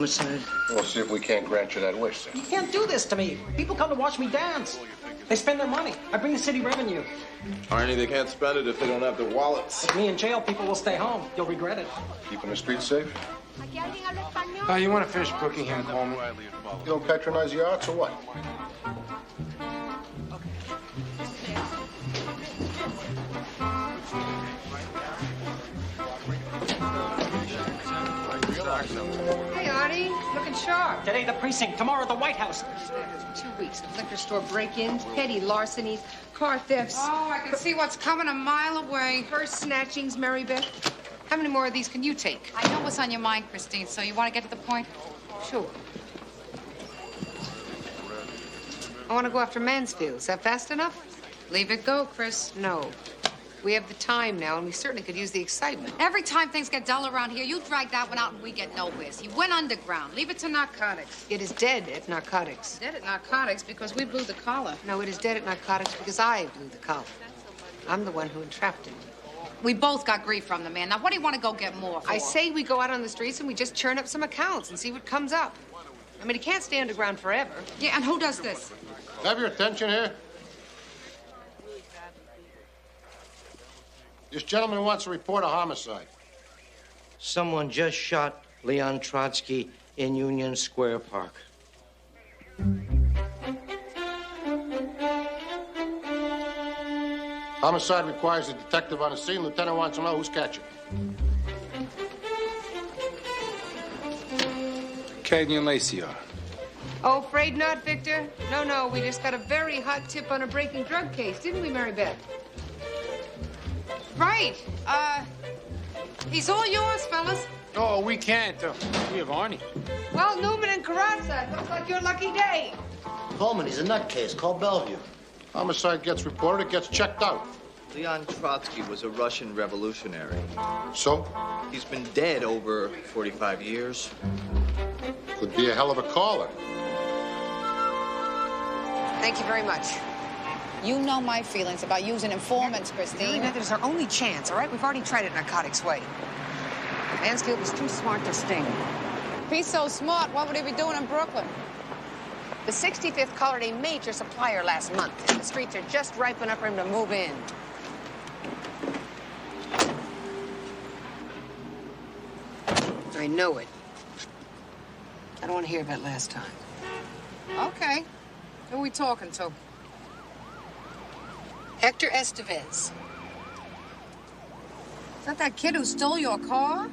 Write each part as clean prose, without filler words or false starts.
Homicide. We'll see if we can't grant you that wish, sir. You can't do this to me. People come to watch me dance. They spend their money. I bring the city revenue. Arnie, they can't spend it if they don't have their wallets. With me in jail, people will stay home. You'll regret it. Keeping the streets safe? You want to finish booking him, Coleman? You don't patronize the arts or what? Hey, Arnie, looking sharp. Today the precinct, tomorrow the White House. 2 weeks of liquor store break-ins, petty larcenies, car thefts. Oh, I can see what's coming a mile away. Purse snatchings, Mary Beth. How many more of these can you take? I know what's on your mind, Christine, so you want to get to the point? Sure. I want to go after Mansfield. Is that fast enough? Leave it go, Chris. No. We have the time now, and we certainly could use the excitement. Every time things get dull around here, you drag that one out and we get nowhere. He went underground. Leave it to narcotics. It is dead at narcotics. Dead at narcotics because we blew the collar. No, it is dead at narcotics because I blew the collar. I'm the one who entrapped him. We both got grief from the man. Now, what do you want to go get more for? I say we go out on the streets and we just churn up some accounts and see what comes up. I mean, he can't stay underground forever. Yeah, and who does this? Have your attention here. This gentleman wants to report a homicide. Someone just shot Leon Trotsky in Union Square Park. Homicide requires a detective on the scene. Lieutenant wants to know who's catching. Cagney Lacey are. Oh, afraid not, Victor? No, we just got a very hot tip on a breaking drug case, didn't we, Mary Beth? Right. He's all yours, fellas. Oh, we can't. We have Arnie. Well, Newman and Carrazza, looks like your lucky day. Coleman, he's a nutcase. Call Bellevue. Homicide gets reported, it gets checked out. Leon Trotsky was a Russian revolutionary. So? He's been dead over 45 years. Could be a hell of a caller. Thank you very much. You know my feelings about using informants, Christine. That is our only chance, all right? We've already tried it narcotics way. Mansfield was too smart to sting. If he's so smart, what would he be doing in Brooklyn? The 65th colored a major supplier last month, and the streets are just ripe enough for him to move in. I know it. I don't want to hear about last time. Okay. Who are we talking to? Hector Estevez. Is that kid who stole your car?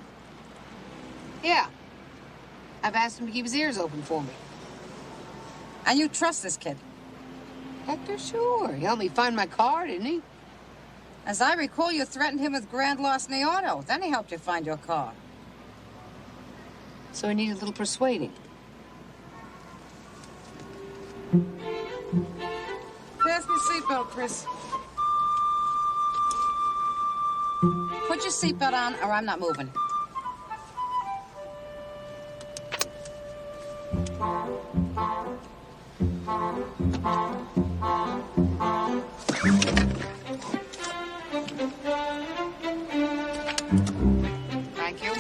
Yeah. I've asked him to keep his ears open for me. And you trust this kid? Hector, sure. He helped me find my car, didn't he? As I recall, you threatened him with grand larceny auto. Then he helped you find your car. So he needed a little persuading. Pass me seatbelt, Chris. Put your seatbelt on, or I'm not moving. Thank you.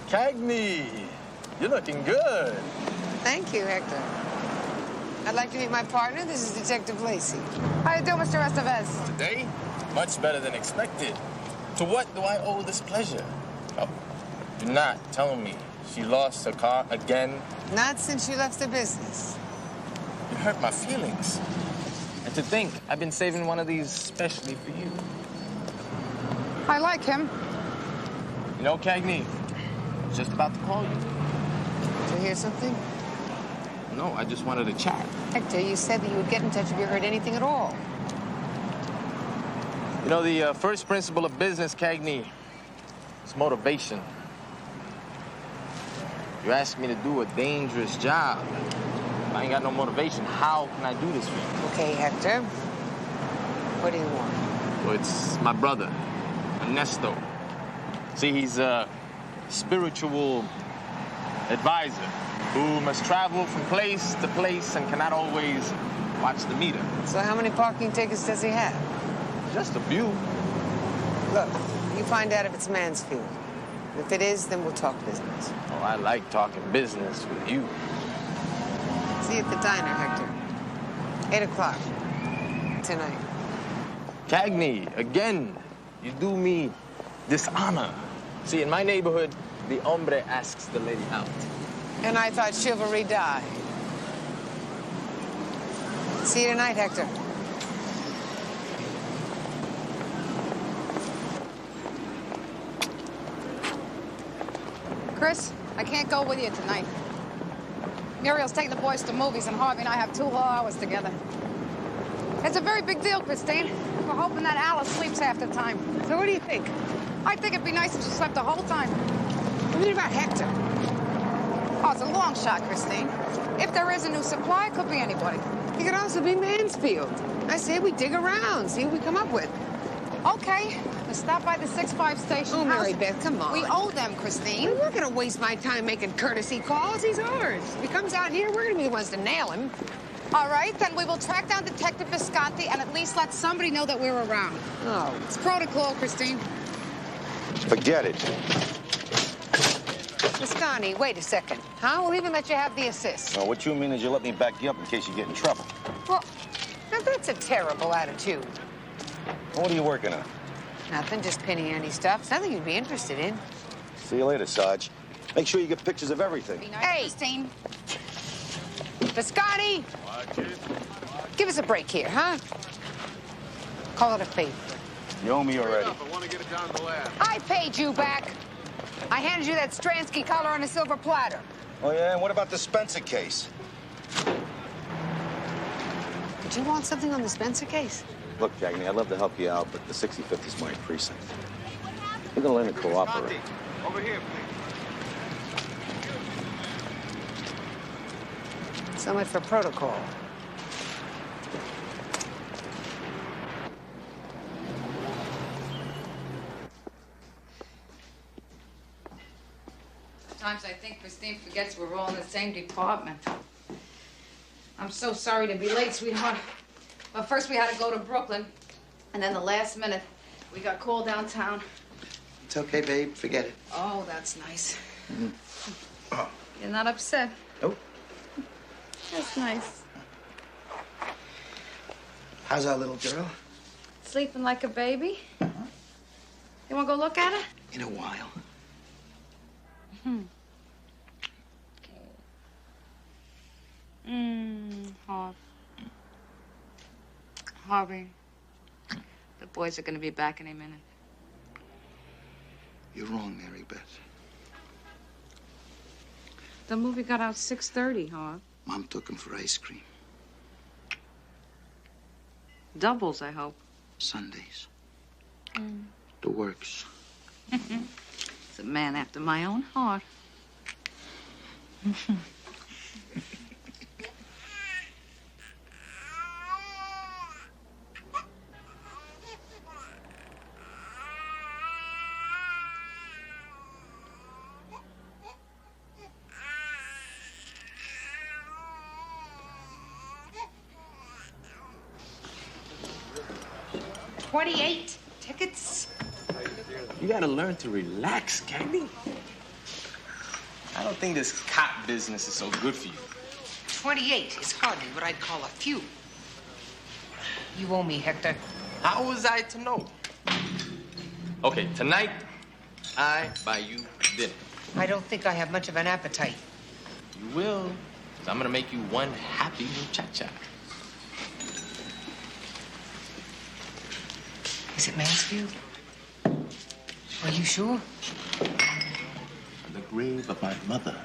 Cagney, you're looking good. Thank you, Hector. I'd like to meet my partner. This is Detective Lacey. How you doing, Mr. Estevez? Today, much better than expected. To what do I owe this pleasure? Oh, you're not telling me she lost her car again? Not since you left the business. You hurt my feelings. And to think, I've been saving one of these specially for you. I like him. You know, Cagney, I was just about to call you. Did you hear something? No, I just wanted to chat. Hector, you said that you would get in touch if you heard anything at all. You know, the first principle of business, Cagney, is motivation. You ask me to do a dangerous job. If I ain't got no motivation, how can I do this for you? Okay, Hector. What do you want? Well, it's my brother. Ernesto. See, he's a spiritual advisor who must travel from place to place and cannot always watch the meter. So how many parking tickets does he have? Just a few. Look, you find out if it's Mansfield. If it is, then we'll talk business. Oh, I like talking business with you. See you at the diner, Hector. 8 o'clock tonight. Cagney, again, you do me dishonor. See, in my neighborhood, the hombre asks the lady out. And I thought chivalry died. See you tonight, Hector. Chris, I can't go with you tonight. Muriel's taking the boys to movies, and Harvey and I have 2 whole hours together. It's a very big deal, Christine. We're hoping that Alice sleeps half the time. So what do you think? I think it'd be nice if she slept the whole time. What do you mean about Hector? Oh, it's a long shot, Christine. If there is a new supply, it could be anybody. It could also be Mansfield. I say we dig around, see what we come up with. Okay, let's stop by the 6-5 station. Oh, Mary Beth, come on. We owe them, Christine. I'm not gonna waste my time making courtesy calls. He's ours. If he comes out here, we're gonna be the ones to nail him. All right, then we will track down Detective Visconti and at least let somebody know that we're around. Oh. It's protocol, Christine. Forget it. Visconti, wait a second. Huh? We'll even let you have the assist. Well, what you mean is you let me back you up in case you get in trouble. Well, now that's a terrible attitude. What are you working on? Nothing, just penny ante stuff. Something you'd be interested in. See you later, Sarge. Make sure you get pictures of everything. Be nice, Hey. Christine. Visconti! Give us a break here, huh? Call it a favor. You owe me already. I want to get it down to the lab. I paid you back. I handed you that Stransky collar on a silver platter. Oh, yeah? And what about the Spencer case? Did you want something on the Spencer case? Look, Cagney, I'd love to help you out, but the 65th is my precinct. You're gonna learn to cooperate. Over here, please. So much for protocol. Sometimes I think Christine forgets we're all in the same department. I'm so sorry to be late, sweetheart. But first we had to go to Brooklyn, and then the last minute we got called downtown. It's okay, babe. Forget it. Oh, that's nice. You're not upset. Nope. That's nice. How's our little girl? Sleeping like a baby. You want to go look at her? In a while. Harvey, the boys are going to be back in a minute. You're wrong, Mary Beth. The movie got out 6:30, Harv. Mom took him for ice cream. Doubles, I hope. Sundays. The works. It's a man after my own heart. $28 tickets. You gotta learn to relax, Cagney. I don't think this cop business is so good for you. 28 is hardly what I'd call a few. You owe me, Hector. How was I to know? Okay, tonight, I buy you dinner. I don't think I have much of an appetite. You will, 'cause I'm gonna make you one happy muchacha. Is it Mansfield? Are you sure? The grave of my mother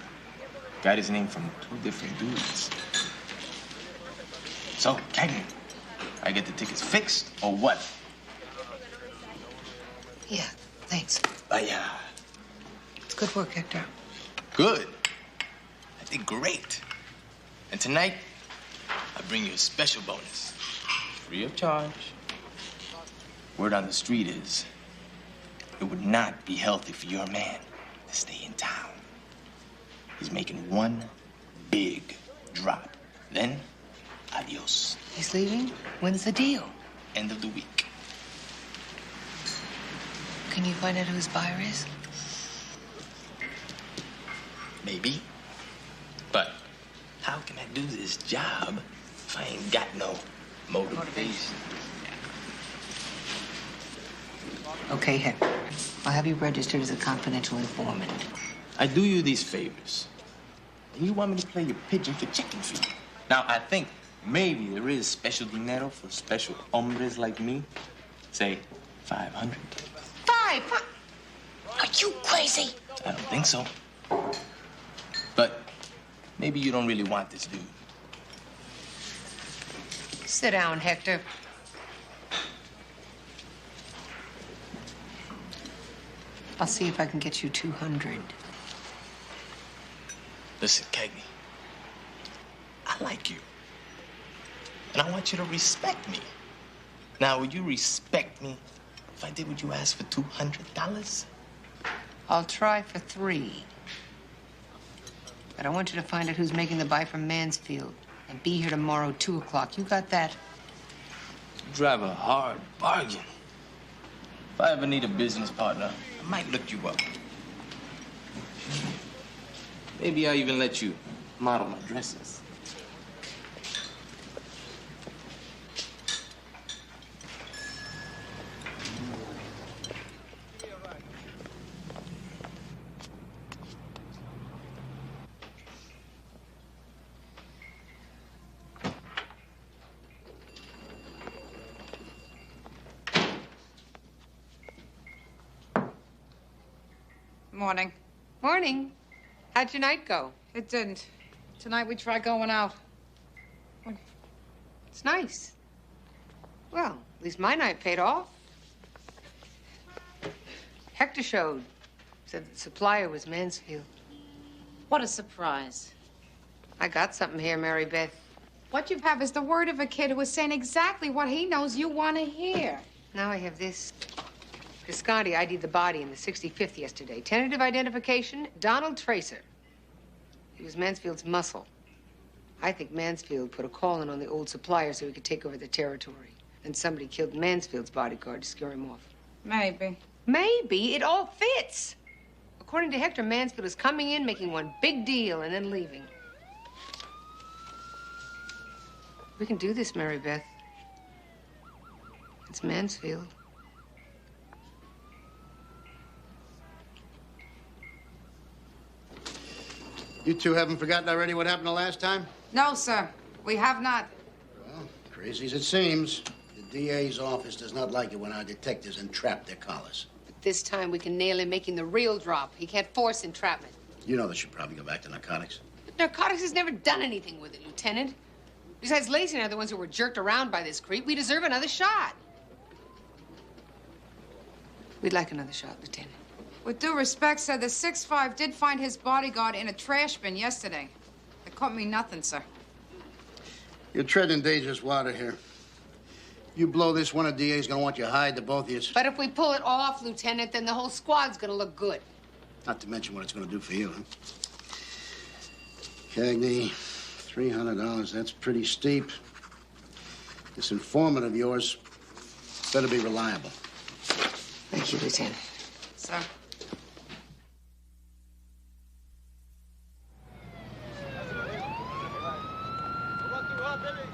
got his name from 2 different dudes. So, Cagney, I get the tickets fixed or what? Yeah, thanks. Yeah. It's good work, Hector. Good. I did great. And tonight, I bring you a special bonus. Free of charge. Word on the street is It would not be healthy for your man to stay in town. He's making one big drop. Then, adios. He's leaving? When's the deal? End of the week. Can you find out who his buyer is? Maybe. But how can I do this job if I ain't got no motivation? Okay, Hector. I'll have you registered as a confidential informant. I do you these favors. And you want me to play your pigeon for chicken feed. Now, I think maybe there is special dinero for special hombres like me. Say, 500. Are you crazy? I don't think so. But maybe you don't really want this dude. Sit down, Hector. I'll see if I can get you 200. Listen, Cagney. I like you. And I want you to respect me. Now, would you respect me if I did what you asked for $200? I'll try for 3. But I want you to find out who's making the buy from Mansfield. And be here tomorrow, 2 o'clock. You got that? You drive a hard bargain. If I ever need a business partner, I might look you up. Maybe I'll even let you model my dresses. Morning. Morning. How'd your night go? It didn't. Tonight we tried going out. It's nice. Well, at least my night paid off. Hector showed. Said the supplier was Mansfield. What a surprise. I got something here, Mary Beth. What you have is the word of a kid who is saying exactly what he knows you want to hear. Now I have this. Visconti ID'd the body in the 65th yesterday. Tentative identification, Donald Tracer. He was Mansfield's muscle. I think Mansfield put a call in on the old supplier so he could take over the territory. And somebody killed Mansfield's bodyguard to scare him off. Maybe. Maybe. It all fits. According to Hector, Mansfield is coming in, making one big deal, and then leaving. We can do this, Mary Beth. It's Mansfield. You two haven't forgotten already what happened the last time? No, sir. We have not. Well, crazy as it seems, the DA's office does not like it when our detectives entrap their collars. But this time we can nail him making the real drop. He can't force entrapment. You know they should probably go back to narcotics. But narcotics has never done anything with it, Lieutenant. Besides, Lacey and I are the ones who were jerked around by this creep. We deserve another shot. We'd like another shot, Lieutenant. With due respect, sir, the 6'5" did find his bodyguard in a trash bin yesterday. It cost me nothing, sir. You're treading dangerous water here. You blow this one, a DA's gonna want you hide, the both of you. But if we pull it off, Lieutenant, then the whole squad's gonna look good. Not to mention what it's gonna do for you, huh? Cagney, $300, that's pretty steep. This informant of yours better be reliable. Thank you, Lieutenant. Sir.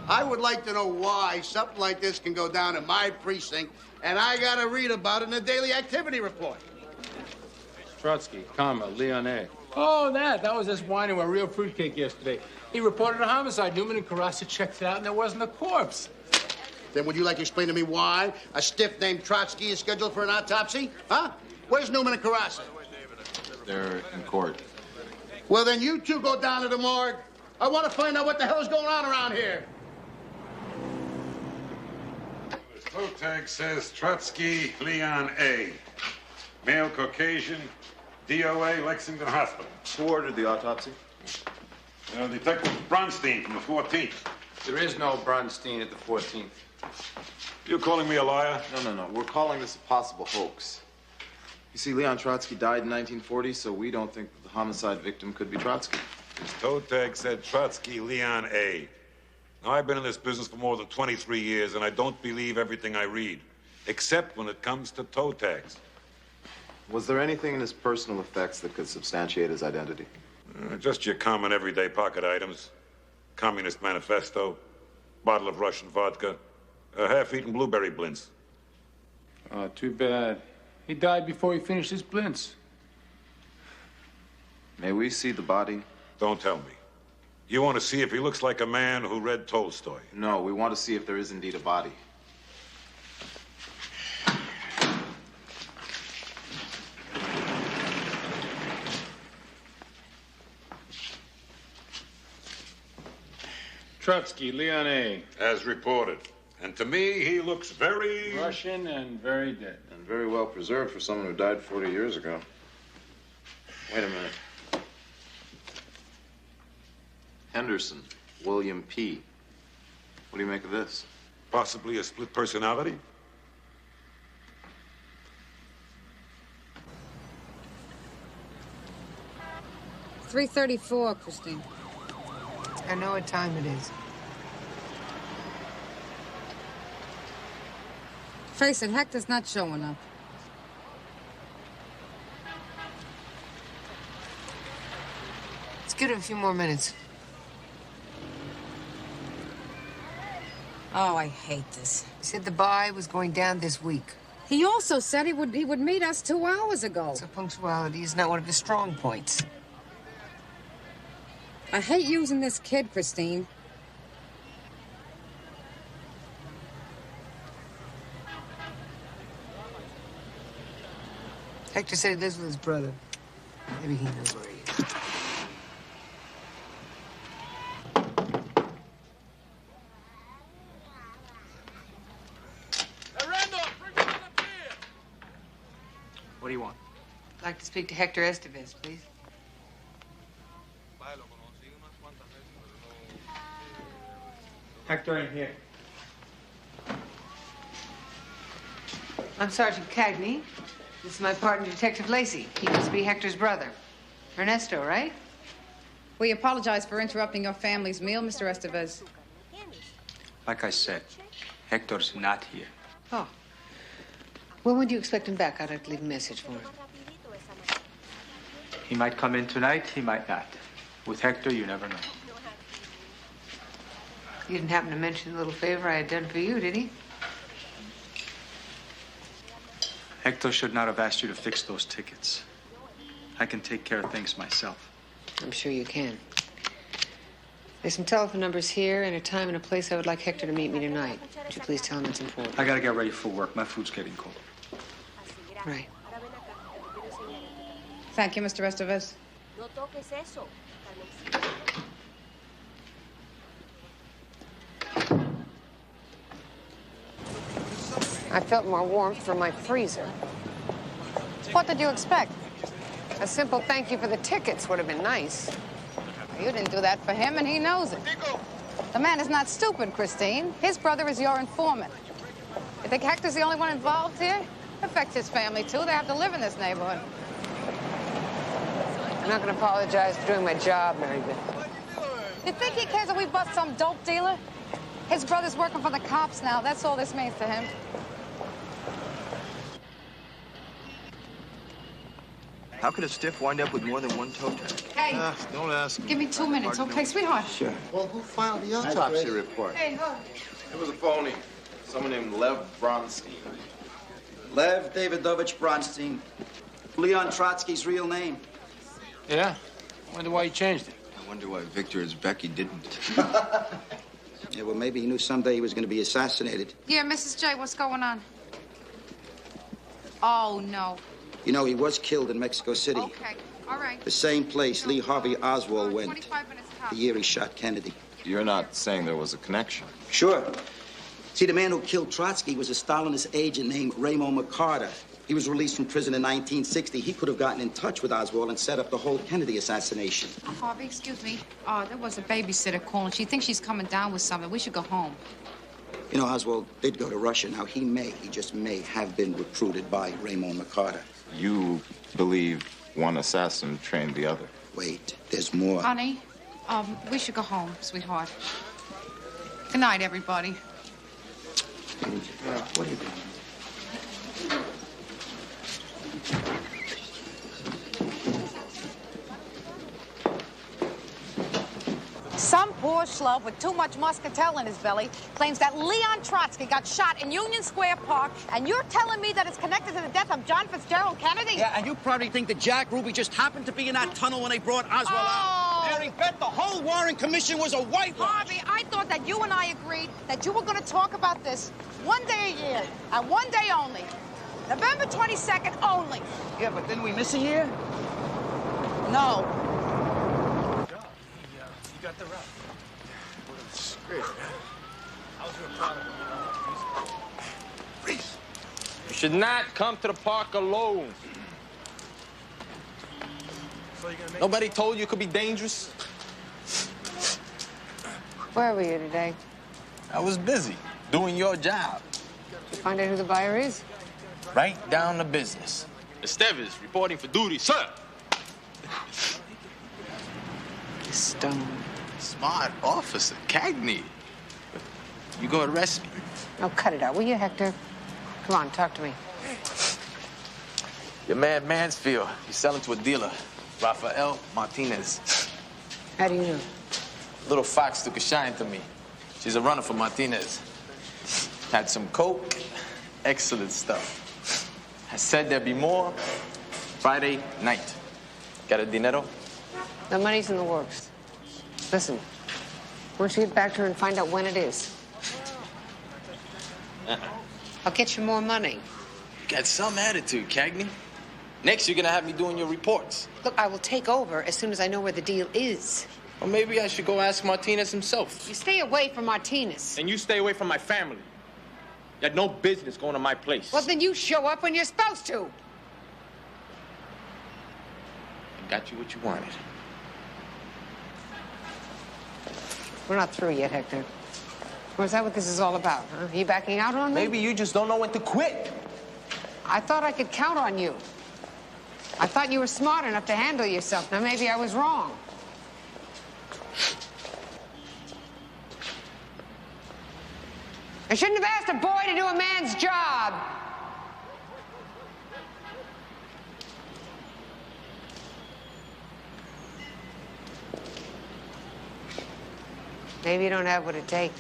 I would like to know why something like this can go down in my precinct, and I gotta read about it in the daily activity report. Trotsky, Leon A. Oh, that was this whine who a real fruitcake yesterday. He reported a homicide. Newman and Carrassa checked it out, and there wasn't a corpse. Then would you like to explain to me why a stiff named Trotsky is scheduled for an autopsy? Huh? Where's Newman and Carrassa? They're in court. Well, then you two go down to the morgue. I want to find out what the hell is going on around here. The toe tag says Trotsky, Leon A. Male Caucasian, DOA, Lexington Hospital. Who ordered the autopsy? Detective Bronstein from the 14th. There is no Bronstein at the 14th. You calling me a liar? No. We're calling this a possible hoax. You see, Leon Trotsky died in 1940, so we don't think the homicide victim could be Trotsky. His toe tag said Trotsky Leon A. Now, I've been in this business for more than 23 years, and I don't believe everything I read, except when it comes to toe tags. Was there anything in his personal effects that could substantiate his identity? Just your common everyday pocket items. Communist manifesto, bottle of Russian vodka, a half-eaten blueberry blintz. Oh, too bad. He died before he finished his blintz. May we see the body? Don't tell me. You want to see if he looks like a man who read Tolstoy? No, we want to see if there is indeed a body. Trotsky, Leon A. As reported. And to me, he looks very... Russian and very dead. And very well preserved for someone who died 40 years ago. Wait a minute. Henderson, William P. What do you make of this? Possibly a split personality? $3:34, Christine. I know what time it is. Face it, Hector's not showing up. Let's give it a few more minutes. Oh, I hate this. He said the buy was going down this week. He also said he would meet us 2 hours ago. So punctuality is not one of his strong points. I hate using this kid, Christine. Hector said he lives with his brother. Maybe he knows where he is. What do you want? I'd like to speak to Hector Estevez, please. Hector in here. I'm Sergeant Cagney. This is my partner, Detective Lacey. He must be Hector's brother. Ernesto, right? We apologize for interrupting your family's meal, Mr. Estevez. Like I said, Hector's not here. Oh. Well, when do you expect him back? I'd like to leave a message for him. He might come in tonight, he might not. With Hector, you never know. He didn't happen to mention the little favor I had done for you, did he? Hector should not have asked you to fix those tickets. I can take care of things myself. I'm sure you can. There's some telephone numbers here and a time and a place I would like Hector to meet me tonight. Would you please tell him it's important? I gotta get ready for work. My food's getting cold. Right. Thank you, Mr. Estevez. I felt more warmth from my freezer. What did you expect? A simple thank you for the tickets would have been nice. You didn't do that for him, and he knows it. The man is not stupid, Christine. His brother is your informant. You think Hector's the only one involved here? It affects his family, too. They have to live in this neighborhood. I'm not going to apologize for doing my job, Mary Beth. You think he cares if we bust some dope dealer? His brother's working for the cops now. That's all this means to him. How could a stiff wind up with more than one toe tag? Hey. Don't ask. Give me 2 minutes, okay, sweetheart? Sure. Well, who filed the autopsy report? Hey, look. It was a phony. Someone named Lev Bronstein. Lev Davidovich Bronstein. Leon Trotsky's real name. Yeah? I wonder why he changed it. I wonder why Victor Uzbeki didn't. Yeah, well, maybe he knew someday he was going to be assassinated. Yeah, Mrs. J, what's going on? Oh, no. You know, he was killed in Mexico City. Okay, all right. The same place Lee Harvey Oswald went 25 minutes top. the year he shot Kennedy. You're not saying there was a connection? Sure. See, the man who killed Trotsky was a Stalinist agent named Raymond McCarter. He was released from prison in 1960. He could have gotten in touch with Oswald and set up the whole Kennedy assassination. Harvey, excuse me. There was a babysitter calling. She thinks she's coming down with something. We should go home. You know, Oswald did go to Russia. Now, he just may have been recruited by Raymond McCarter. You believe one assassin trained the other. Wait, there's more. Honey, we should go home, sweetheart. Good night, everybody. What are you doing? Some poor schlub with too much muscatel in his belly claims that Leon Trotsky got shot in Union Square Park, and you're telling me that it's connected to the death of John Fitzgerald Kennedy? Yeah, and you probably think that Jack Ruby just happened to be in that tunnel when they brought Oswald out. Mary Beth, the whole Warren Commission was a whitewash. Harvey, I thought that you and I agreed that you were going to talk about this one day a year, and one day only. November 22nd only. Yeah, but didn't we miss a year? No. You got the route. It's great, man. How's your father? Reese, you should not come to the park alone. So you're gonna make Nobody told you it could be dangerous? Where were you today? I was busy doing your job. To find out who the buyer is? Right down to business. Estevez reporting for duty, sir. Stone. Smart officer, Cagney. You gonna arrest me? Oh, cut it out, will you, Hector? Come on, talk to me. Your man Mansfield, he's selling to a dealer, Rafael Martinez. How do you know? Little fox took a shine to me. She's a runner for Martinez. Had some coke, excellent stuff. I said there'd be more Friday night. Got a dinero? The money's in the works. Listen, why don't you get back to her and find out when it is? I'll get you more money. You got some attitude, Cagney. Next, you're gonna have me doing your reports. Look, I will take over as soon as I know where the deal is. Or maybe I should go ask Martinez himself. You stay away from Martinez. And you stay away from my family. You had no business going to my place. Well, then you show up when you're supposed to. I got you what you wanted. We're not through yet, Hector. Or is that what this is all about, huh? Are you backing out on me? Maybe you just don't know when to quit. I thought I could count on you. I thought you were smart enough to handle yourself. Now, maybe I was wrong. I shouldn't have asked a boy to do a man's job. Maybe you don't have what it takes.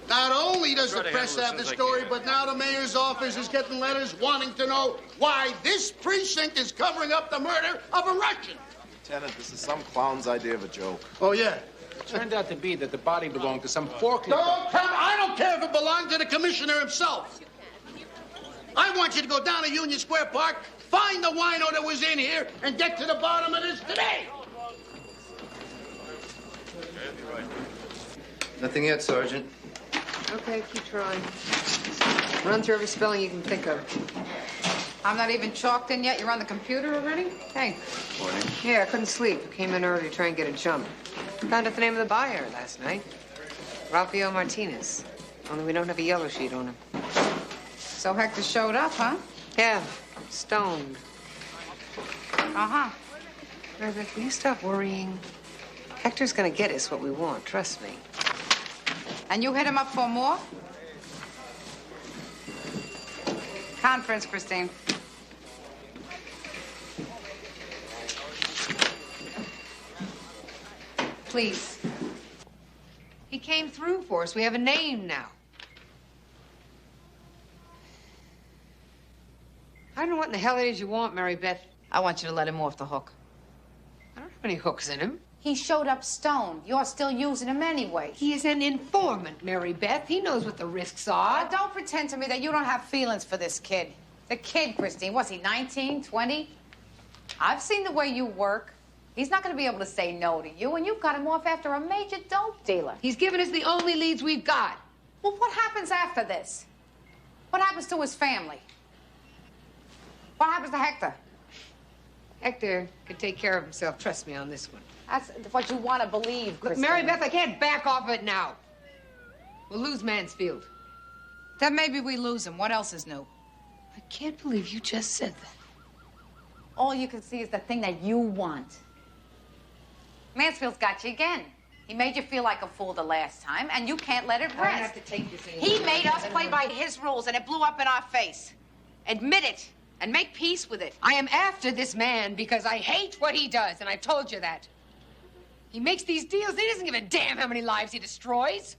Not only does the press have the story, but now the mayor's office is getting letters wanting to know why this precinct is covering up the murder of a Russian. Lieutenant, this is some clown's idea of a joke. Oh, yeah. It turned out to be that the body belonged to some forklift. I don't care if it belonged to the commissioner himself. I want you to go down to Union Square Park, find the wino that was in here, and get to the bottom of this today. Nothing yet, Sergeant. Okay, keep trying. Run through every spelling you can think of. I'm not even chalked in yet. You're on the computer already? Hey. Morning. Yeah, I couldn't sleep. Came in early to try and get a jump. Found out the name of the buyer last night. Rafael Martinez. Only we don't have a yellow sheet on him. So Hector showed up, huh? Yeah, stoned. Uh-huh. Mary Beth, will you stop worrying? Hector's gonna get us what we want, trust me. And you hit him up for more? Conference, Christine. Please. He came through for us. We have a name now. I don't know what in the hell it is you want, Mary Beth. I want you to let him off the hook. I don't have any hooks in him. He showed up stoned. You're still using him anyway. He is an informant, Mary Beth. He knows what the risks are. Don't pretend to me that you don't have feelings for this kid. The kid, Christine, what's he, 19, 20? I've seen the way you work. He's not going to be able to say no to you, and you've got him off after a major dope dealer. He's given us the only leads we've got. Well, what happens after this? What happens to his family? What happens to Hector? Hector can take care of himself. Trust me on this one. That's what you want to believe, Look, Christine. Mary Beth, I can't back off it now. We'll lose Mansfield. Then maybe we lose him. What else is new? I can't believe you just said that. All you can see is the thing that you want. Mansfield's got you again. He made you feel like a fool the last time, and you can't let it rest. I have to take this in. He made us play by his rules, and it blew up in our face. Admit it, and make peace with it. I am after this man because I hate what he does, and I've told you that. He makes these deals. He doesn't give a damn how many lives he destroys.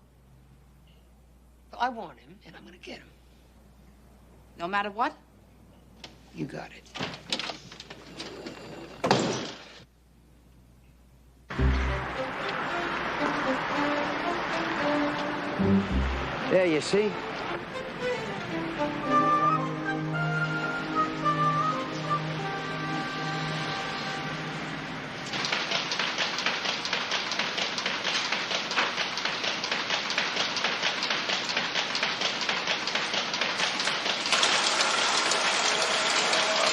Well, I want him, and I'm going to get him. No matter what? You got it. There, you see?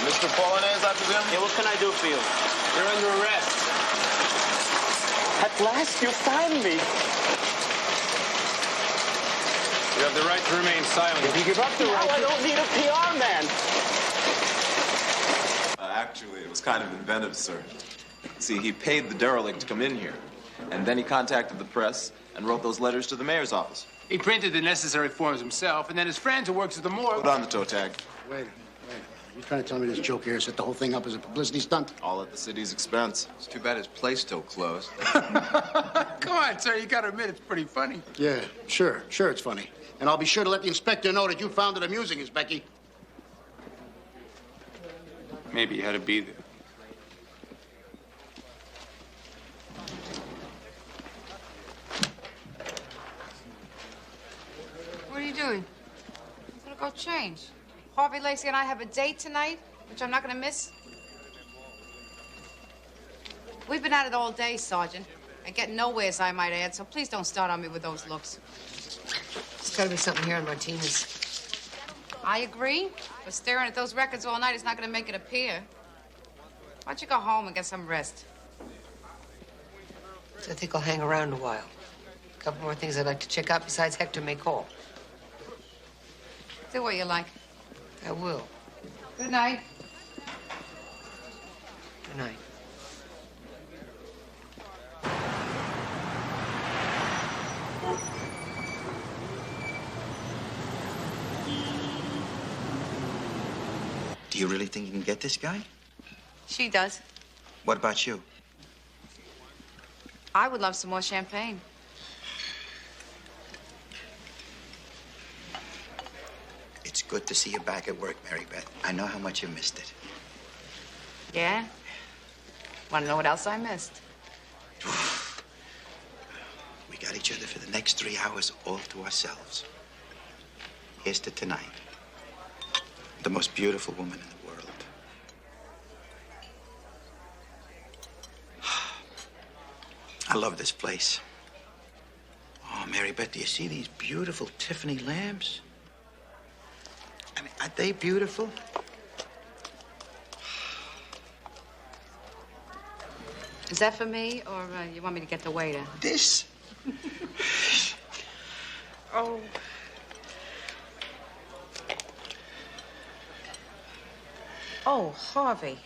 Mr. Polonaise, I presume? Yeah, what can I do for you? You're under arrest. At last, you find me. You have the right to remain silent. If you give up the right I don't need a PR man. Actually, it was kind of inventive, sir. See, he paid the derelict to come in here, and then he contacted the press and wrote those letters to the mayor's office. He printed the necessary forms himself, and then his friend who works at the morgue... Put on the toe tag. Wait. You trying to tell me this joke here set the whole thing up as a publicity stunt? All at the city's expense. It's too bad his play's still closed. Come on, sir, you gotta admit it's pretty funny. Yeah, sure it's funny. And I'll be sure to let the inspector know that you found it amusing, Miss Becky. Maybe you had to be there. What are you doing? I'm gonna go change. Harvey Lacey and I have a date tonight, which I'm not gonna miss. We've been at it all day, Sergeant, and getting nowhere, as I might add, so please don't start on me with those looks. There's got to be something here on Martinez. I agree, but staring at those records all night is not gonna make it appear. Why don't you go home and get some rest? I think I'll hang around a while. A couple more things I'd like to check out besides Hector may call. Do what you like. I will. Good night. Good night. Do you really think you can get this guy? She does. What about you? I would love some more champagne. It's good to see you back at work, Mary Beth. I know how much you missed it. Yeah? Want to know what else I missed? We got each other for the next 3 hours all to ourselves. Here's to tonight. The most beautiful woman in the world. I love this place. Oh, Mary Beth, do you see these beautiful Tiffany lamps? I mean, are they beautiful? Is that for me, or you want me to get the waiter? This? Oh. Oh, Harvey.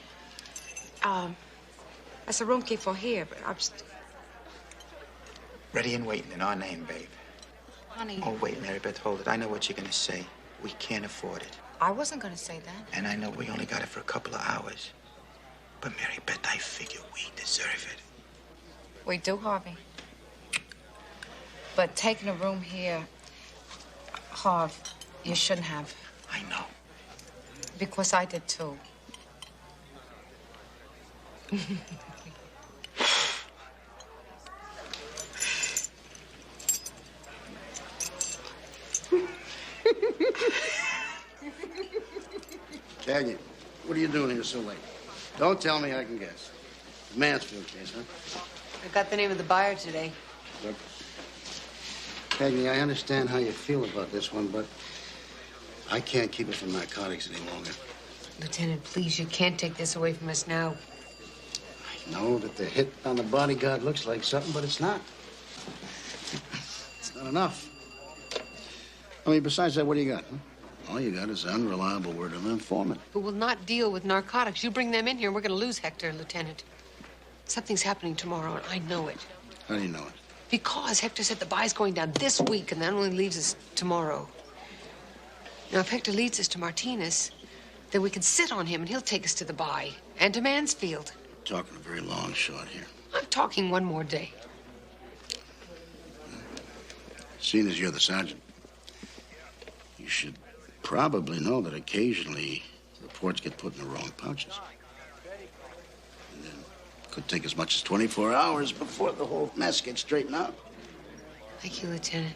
That's a room key for here, but I'm just... Ready and waiting in our name, babe. Honey. Oh, wait, Mary Beth, hold it. I know what you're gonna say. We can't afford it. I wasn't gonna say that. And I know we only got it for a couple of hours. But Mary Beth, I figure we deserve it. We do, Harvey. But taking a room here, Harv, you shouldn't have. I know. Because I did too. Cagney, what are you doing here so late? Don't tell me I can guess. Mansfield case, huh? I got the name of the buyer today. Good. Cagney, I understand how you feel about this one, but I can't keep it from narcotics any longer. Lieutenant, please, you can't take this away from us now. I know that the hit on the bodyguard looks like something, but it's not. It's not enough. I mean, besides that, what do you got? Huh? All you got is an unreliable word of an informant. Who will not deal with narcotics. You bring them in here, and we're going to lose Hector, Lieutenant. Something's happening tomorrow, and I know it. How do you know it? Because Hector said the buy's going down this week, and that only leaves us tomorrow. Now, if Hector leads us to Martinez, then we can sit on him, and he'll take us to the buy and to Mansfield. Talking a very long shot here. I'm talking one more day. Seeing as you're the sergeant, you should probably know that occasionally reports get put in the wrong pouches. And then it could take as much as 24 hours before the whole mess gets straightened out. Thank you, Lieutenant.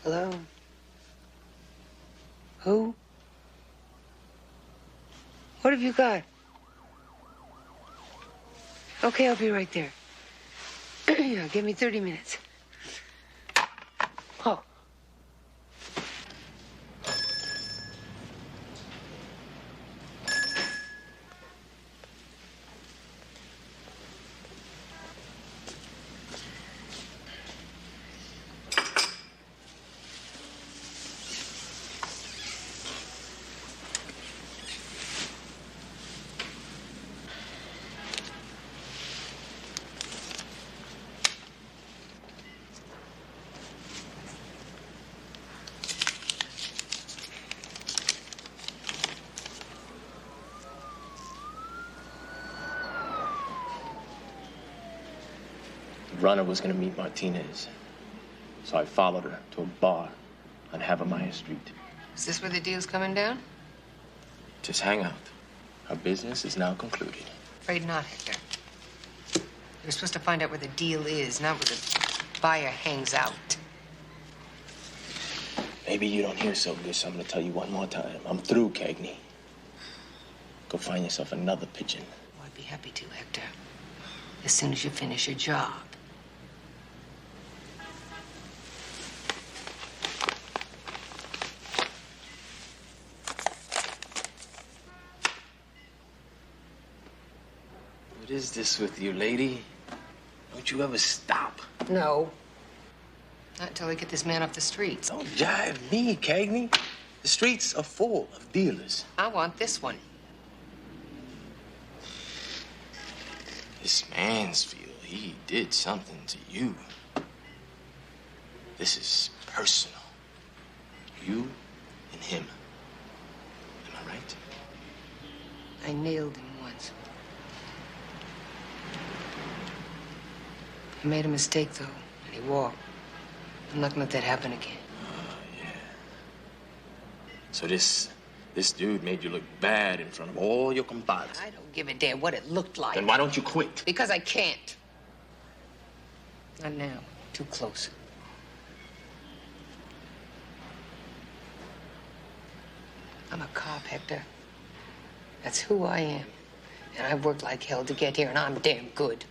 Hello? Who? What have you got? Okay, I'll be right there. Give me 30 minutes. Oh. Runner was going to meet Martinez, so I followed her to a bar on Havamaya Street. Is this where the deal's coming down? Just hang out. Our business is now concluded. Afraid not, Hector. You're supposed to find out where the deal is, not where the buyer hangs out. Maybe you don't hear so good, so I'm going to tell you one more time. I'm through, Cagney. Go find yourself another pigeon. Oh, I'd be happy to, Hector. As soon as you finish your job. What is this with you, lady? Don't you ever stop? No. Not until I get this man off the streets. Don't jive me, Cagney. The streets are full of dealers. I want this one. This Mansfield, he did something to you. This is personal. You and him. Am I right? I nailed him once. I made a mistake, though, and he walked. I'm not gonna let that happen again. Oh, yeah. So this dude made you look bad in front of all your compadres. I don't give a damn what it looked like. Then why don't you quit? Because I can't. Not now. Too close. I'm a cop, Hector. That's who I am. And I've worked like hell to get here, and I'm damn good.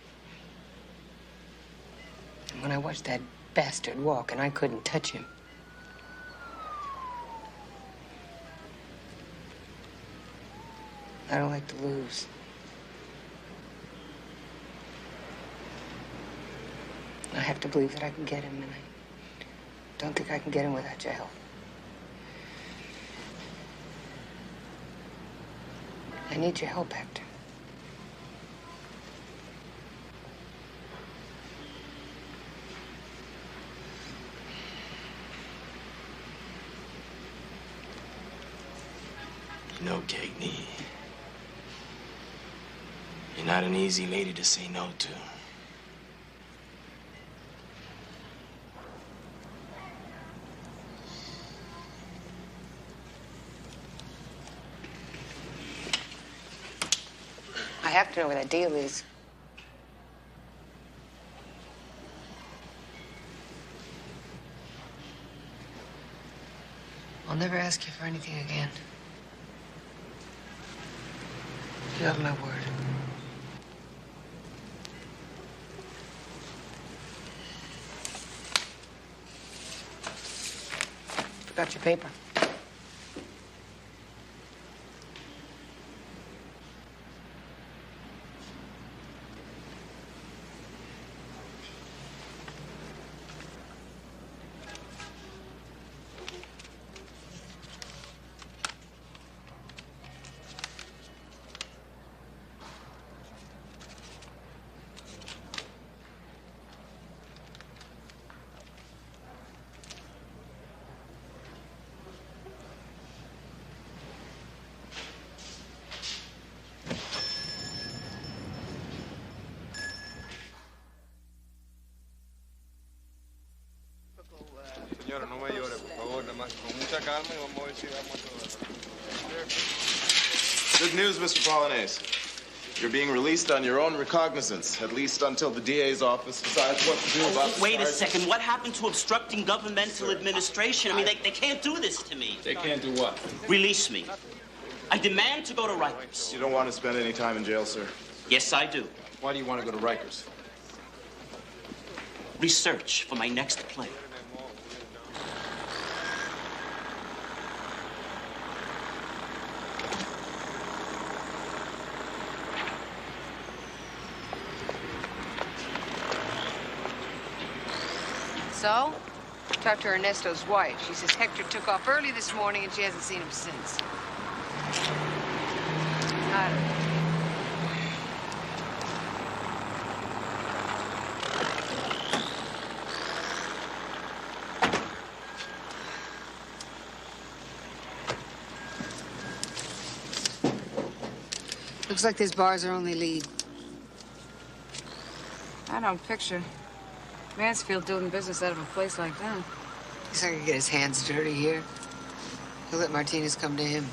And when I watched that bastard walk, and I couldn't touch him. I don't like to lose. I have to believe that I can get him, and I don't think I can get him without your help. I need your help, Hector. You know, Cagney, you're not an easy lady to say no to. I have to know where that deal is. I'll never ask you for anything again. You have my word. Forgot your paper. Señora, no me llore, por favor, nada más con mucha calma y vamos a ver si vamos a... Good news, Mr. Polonaise. You're being released on your own recognizance, at least until the DA's office decides what to do about the Wait a second. What happened to obstructing governmental administration? I mean, they can't do this to me. They can't do what? Release me. I demand to go to Rikers. You don't want to spend any time in jail, sir? Yes, I do. Why do you want to go to Rikers? Research for my next play. So, talked to Ernesto's wife. She says Hector took off early this morning and she hasn't seen him since. I don't know. Looks like this bar's our only lead. I don't picture Mansfield doing business out of a place like that. He's not gonna get his hands dirty here. He'll let Martinez come to him.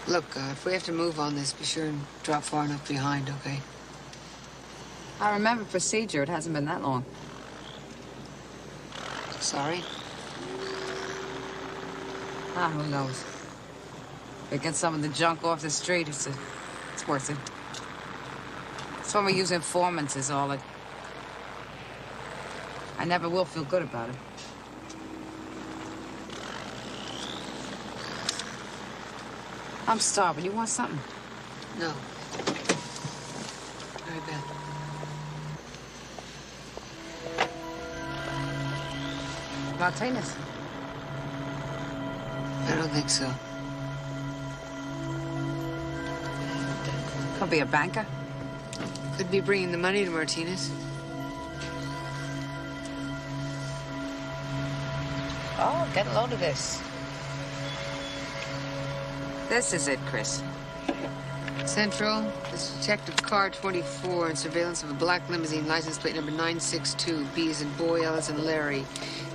Look, if we have to move on this, be sure and drop far enough behind, okay? I remember procedure. It hasn't been that long. Sorry? Who knows? If we get some of the junk off the street, it's worth it. It's when we use informants is all it. I never will feel good about it. I'm starving. You want something? No. Mary Beth. Martinez. I don't think so. Could be a banker. Could be bringing the money to Martinez. Oh, get a load of this. This is it, Chris. Central, this is Detective Car 24 in surveillance of a black limousine, license plate number 962. B is in Boy, L is in Larry.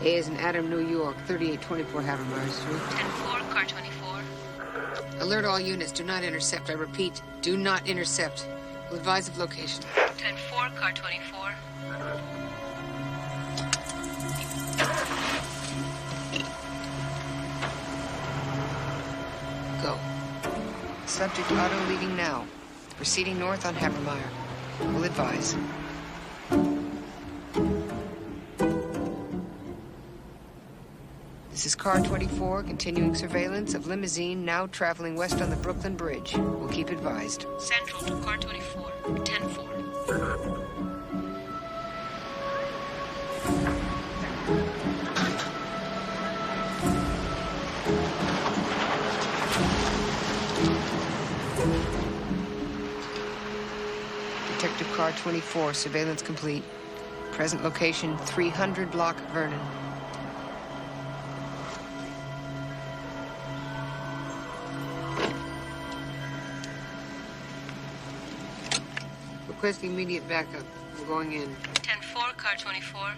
A is in Adam, New York, 3824 Havermar Street. 10-4, Car 24. Alert all units, do not intercept. I repeat, do not intercept. Will advise of location. 10-4, Car 24. Go. Subject auto leaving now. Proceeding north on Havermeyer. Will advise. This is Car 24, continuing surveillance of limousine now traveling west on the Brooklyn Bridge. We'll keep advised. Central to Car 24, 10-4. Detective Car 24, surveillance complete. Present location, 300 block Vernon. Request immediate backup. We're going in. 10-4, Car 24.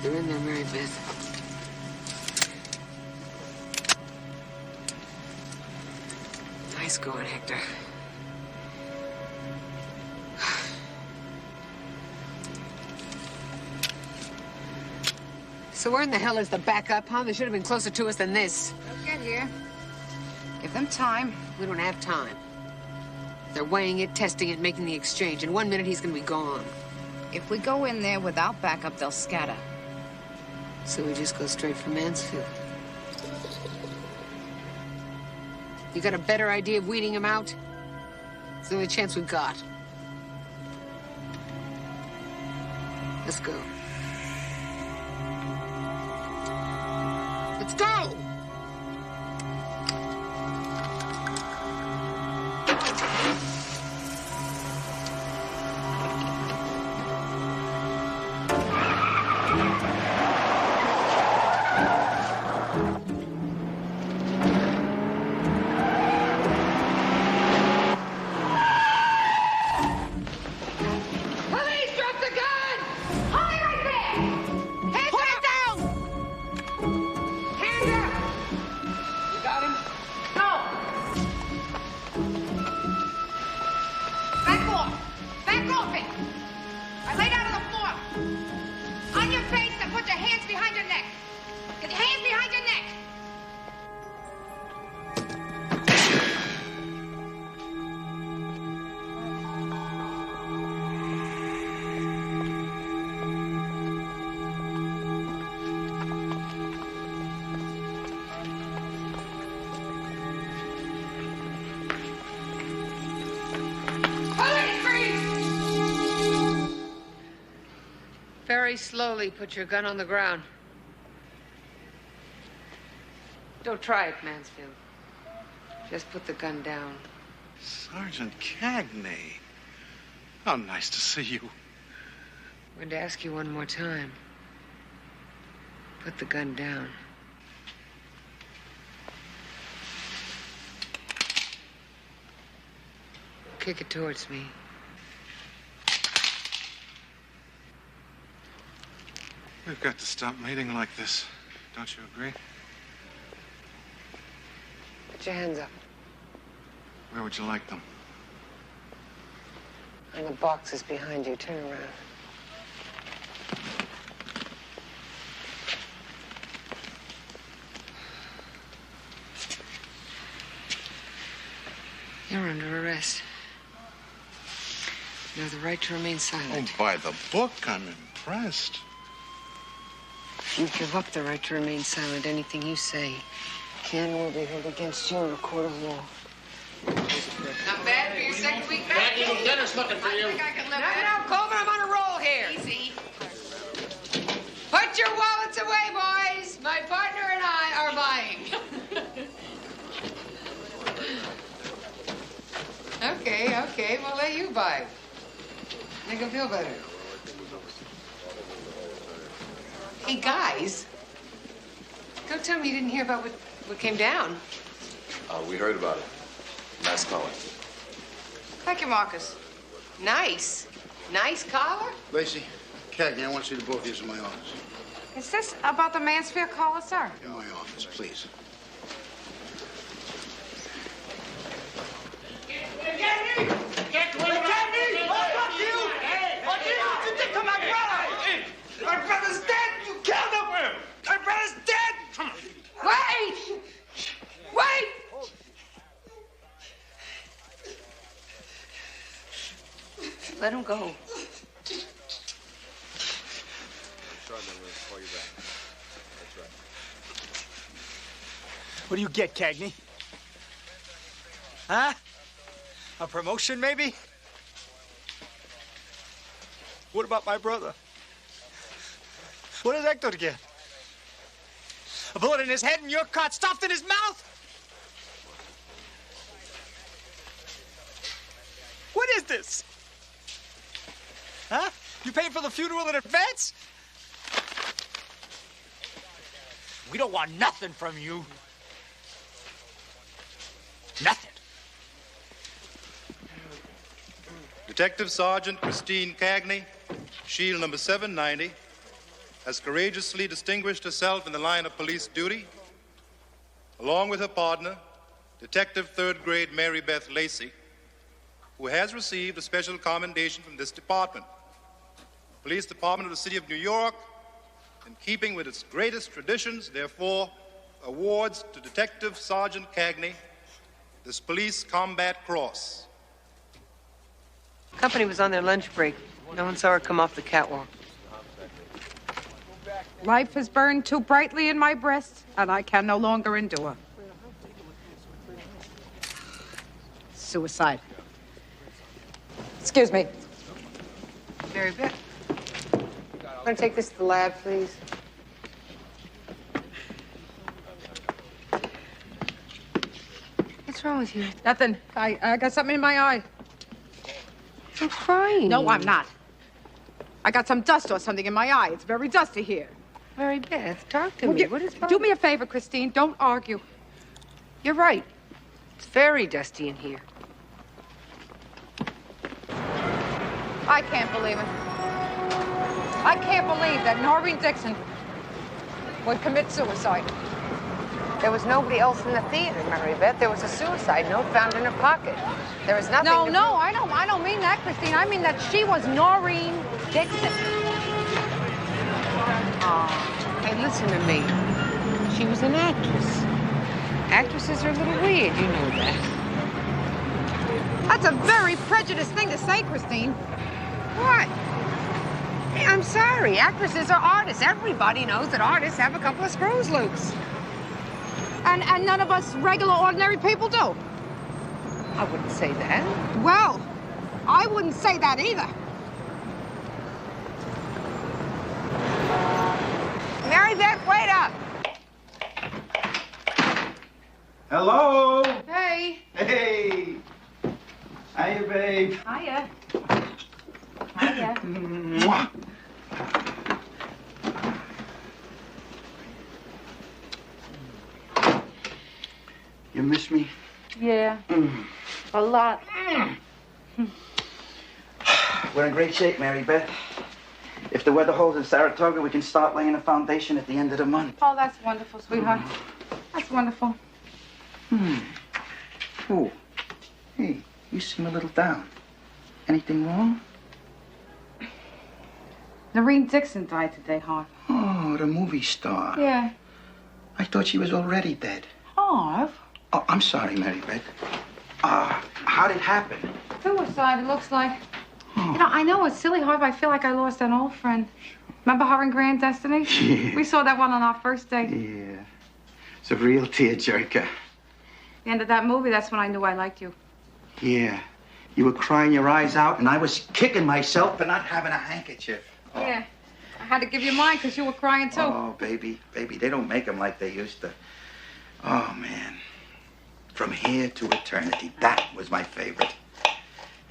They're in there, Mary Beth. Nice going, Hector. So where in the hell is the backup, huh? They should have been closer to us than this. They'll get here. Give them time. We don't have time. They're weighing it, testing it, making the exchange. In 1 minute, he's gonna be gone. If we go in there without backup, they'll scatter. So we just go straight for Mansfield. You got a better idea of weeding him out? It's the only chance we've got. Let's go. Let's go! Very slowly put your gun on the ground. Don't try it, Mansfield. Just put the gun down. Sergeant Cagney. How nice to see you. I'm going to ask you one more time. Put the gun down. Kick it towards me. We've got to stop mating like this. Don't you agree? Put your hands up. Where would you like them? And the box is behind you. Turn around. You're under arrest. You have the right to remain silent. Oh, by the book, I'm impressed. You give up the right to remain silent. Anything you say can will be heard against you in a court of law. Not bad for your second week back. Jackie, Lieutenant's looking for you. I think I can live No, Coleman, I'm on a roll here. Easy. Put your wallets away, boys. My partner and I are buying. Okay, we'll let you buy. Make him feel better. Hey, guys. Don't tell me you didn't hear about what came down. We heard about it. Nice collar. Thank you, Marcus. Nice. Nice collar? Lacey, Cagney, I want to see the both of you in my office. Is this about the Mansfield collar, sir? In my office, please. My brother's dead! You killed him! My brother's dead! Wait! Wait! Let him go. What do you get, Cagney? Huh? A promotion, maybe? What about my brother? What does Hector get? A bullet in his head and your caught stuffed in his mouth? What is this? Huh? You paid for the funeral in advance? We don't want nothing from you. Nothing. Detective Sergeant Christine Cagney, Shield number 790, has courageously distinguished herself in the line of police duty, along with her partner, Detective 3rd grade Mary Beth Lacey, who has received a special commendation from this department. The Police Department of the City of New York, in keeping with its greatest traditions, therefore, awards to Detective Sergeant Cagney this Police Combat Cross. Company was on their lunch break. No one saw her come off the catwalk. Life has burned too brightly in my breast, and I can no longer endure. Suicide. Excuse me. Mary Beth. Want to take this to the lab, please? What's wrong with you? Nothing. I got something in my eye. You're crying. No, I'm not. I got some dust or something in my eye. It's very dusty here. Mary Beth, talk to me. What is wrong? Do me a favor, Christine. Don't argue. You're right. It's very dusty in here. I can't believe it. I can't believe that Noreen Dixon would commit suicide. There was nobody else in the theater, Mary Beth. There was a suicide note found in her pocket. There was nothing. No, I don't mean that, Christine. I mean that she was Noreen Dixon. Oh, hey, listen to me. She was an actress. Actresses are a little weird, you know that. That's a very prejudiced thing to say, Christine. What? Hey, I'm sorry. Actresses are artists. Everybody knows that artists have a couple of screws loose. And none of us regular, ordinary people do. I wouldn't say that. Well, I wouldn't say that either. Mary Beth, wait up. Hello? Hey. Hey. Hiya, babe. Hiya. Mwah. You miss me? Yeah. A lot. We're in great shape, Mary Beth. If the weather holds in Saratoga, we can start laying a foundation at the end of the month. Oh, that's wonderful, sweetheart. That's wonderful. Oh, hey, you seem a little down. Anything wrong? Noreen Dixon died today, Harv. Oh, the movie star. Yeah. I thought she was already dead. Harv? Oh, I'm sorry, Mary Beth. How did it happen? Suicide, it looks like. You know, I know it's silly, Harv. I feel like I lost an old friend. Remember her and Grand Destiny? Yeah. We saw that one on our first date. Yeah. It's a real tearjerker. The end of that movie, that's when I knew I liked you. Yeah. You were crying your eyes out, and I was kicking myself for not having a handkerchief. Oh. Yeah. I had to give you mine because you were crying, too. Oh, baby, they don't make them like they used to. Oh, man. From Here to Eternity, that was my favorite.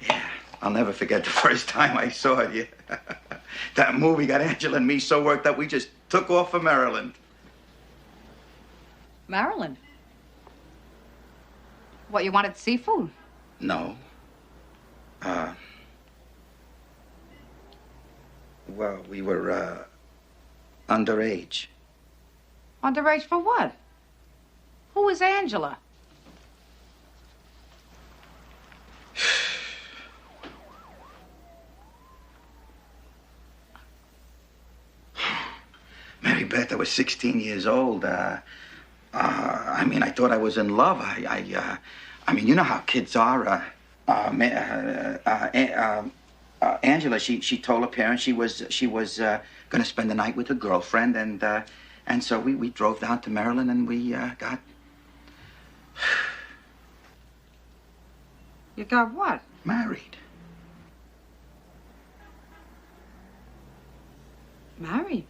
Yeah, I'll never forget the first time I saw it. Yeah. That movie got Angela and me so worked up we just took off for Maryland. Maryland? What, you wanted seafood? No. Well, we were, underage. Underage for what? Who is Angela? Mary Beth, I was 16 years old. I mean, I thought I was in love. I mean, you know how kids are. Angela, she told her parents she was gonna spend the night with her girlfriend, and so we drove down to Maryland and we got. You got what? Married. Married?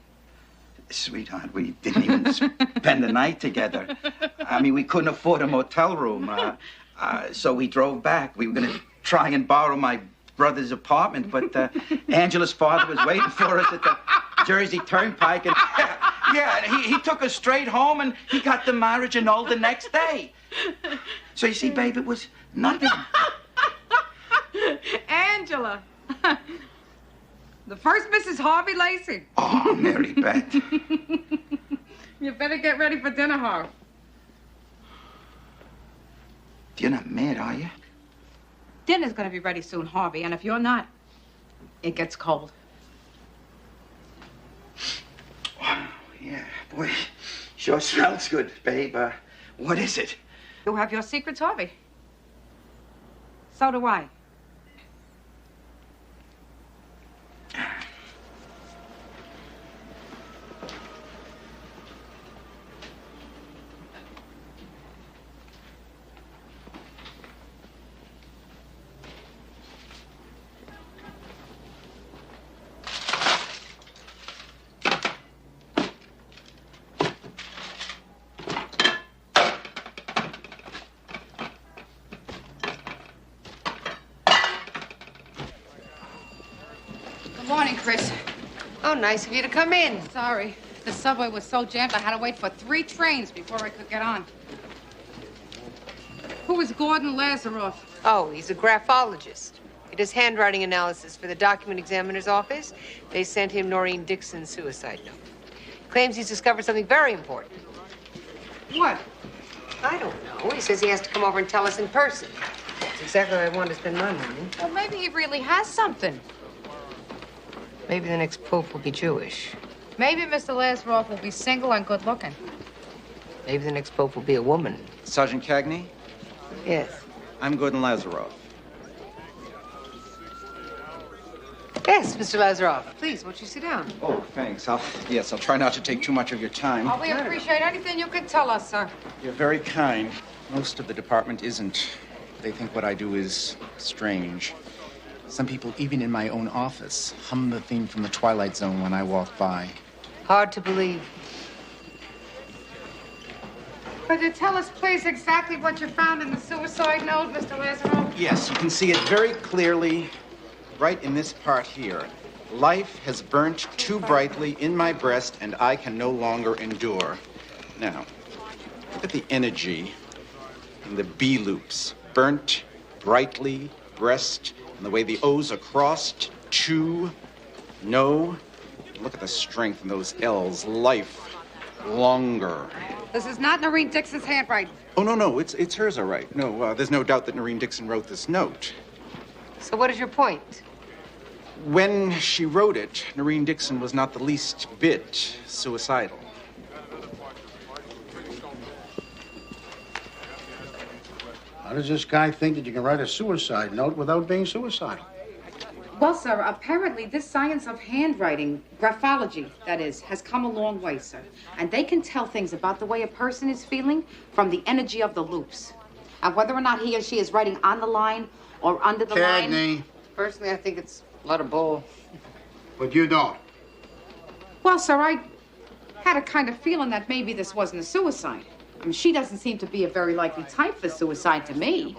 Sweetheart, we didn't even spend the night together. I mean, we couldn't afford a motel room, so we drove back. We were gonna try and borrow my brother's apartment, but Angela's father was waiting for us at the Jersey Turnpike, and yeah, he took us straight home, and he got the marriage annulled the next day. So you see, babe, it was nothing. Angela. The first Mrs. Harvey Lacey. Oh, Mary Beth. You better get ready for dinner, Harv. You're not mad, are you? Dinner's gonna be ready soon, Harvey, and if you're not, it gets cold. Yeah, boy, sure smells good, babe. What is it? You have your secrets, Harvey. So do I. Good morning, Chris. Oh, nice of you to come in. Sorry. The subway was so jammed, I had to wait for 3 trains before I could get on. Who is Gordon Lazaroff? Oh, he's a graphologist. He does handwriting analysis for the document examiner's office. They sent him Noreen Dixon's suicide note. Claims he's discovered something very important. What? I don't know. He says he has to come over and tell us in person. That's exactly what I want to spend my money. Well, maybe he really has something. Maybe the next pope will be Jewish. Maybe Mr. Lazaroff will be single and good looking. Maybe the next pope will be a woman. Sergeant Cagney? Yes. I'm Gordon Lazaroff. Yes, Mr. Lazaroff. Please, won't you sit down? Oh, thanks. I'll try not to take too much of your time. Oh, we appreciate anything you can tell us, sir. You're very kind. Most of the department isn't. They think what I do is strange. Some people, even in my own office, hum the theme from the Twilight Zone when I walk by. Hard to believe. Could you tell us, please, exactly what you found in the suicide note, Mr. Lazaroff? Yes, you can see it very clearly right in this part here. Life has burnt too brightly in my breast, and I can no longer endure. Now, look at the energy in the B loops. Burnt, brightly, breast, and the way the O's are crossed. To, no. Look at the strength in those L's. Life, longer. This is not Noreen Dixon's handwriting. Oh, no, it's hers, all right. No, there's no doubt that Noreen Dixon wrote this note. So what is your point? When she wrote it, Noreen Dixon was not the least bit suicidal. How does this guy think that you can write a suicide note without being suicidal? Well, sir, apparently this science of handwriting, graphology, that is, has come a long way, sir. And they can tell things about the way a person is feeling from the energy of the loops. And whether or not he or she is writing on the line or under the line... Cagney. Personally, I think it's a lot of bull. But you don't. Well, sir, I had a kind of feeling that maybe this wasn't a suicide. I mean, she doesn't seem to be a very likely type for suicide to me.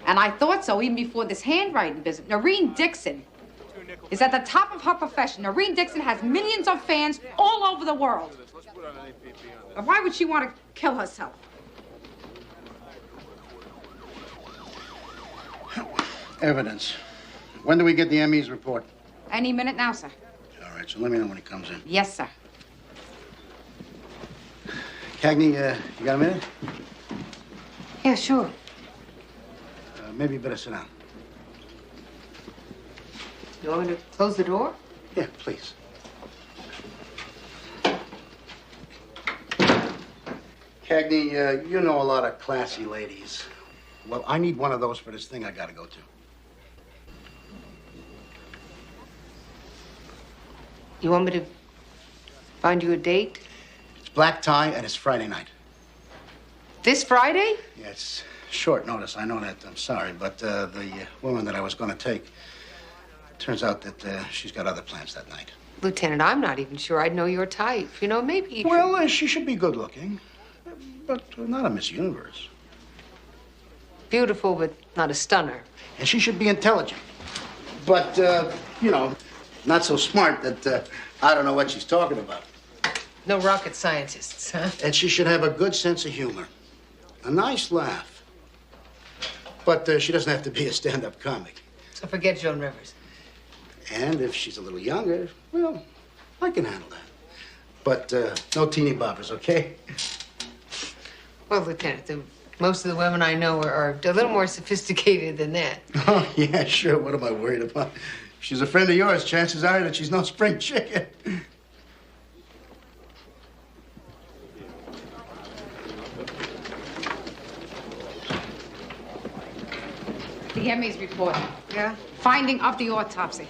And I thought so even before this handwriting business. Noreen Dixon is at the top of her profession. Noreen Dixon has millions of fans all over the world. But why would she want to kill herself? Evidence. When do we get the ME's report? Any minute now, sir. All right, so let me know when he comes in. Yes, sir. Cagney, you got a minute? Yeah, sure. Maybe you better sit down. You want me to close the door? Yeah, please. Cagney, you know a lot of classy ladies. Well, I need one of those for this thing I gotta go to. You want me to find you a date? It's black tie and it's Friday night. This Friday? Yeah, it's short notice, I know that. I'm sorry, but the woman that I was gonna take, turns out that she's got other plans that night. Lieutenant, I'm not even sure I'd know your type. You know, maybe... Well, she should be good looking, but not a Miss Universe. Beautiful, but not a stunner. And she should be intelligent. But, you know, not so smart that I don't know what she's talking about. No rocket scientists, huh? And she should have a good sense of humor. A nice laugh. But she doesn't have to be a stand-up comic. So forget Joan Rivers. And if she's a little younger, well, I can handle that. But no teeny boppers, okay? Well, Lieutenant, the Most of the women I know are a little more sophisticated than that. Oh, yeah, sure. What am I worried about? If she's a friend of yours, chances are that she's no spring chicken. The ME's report. Yeah? Finding of the autopsy.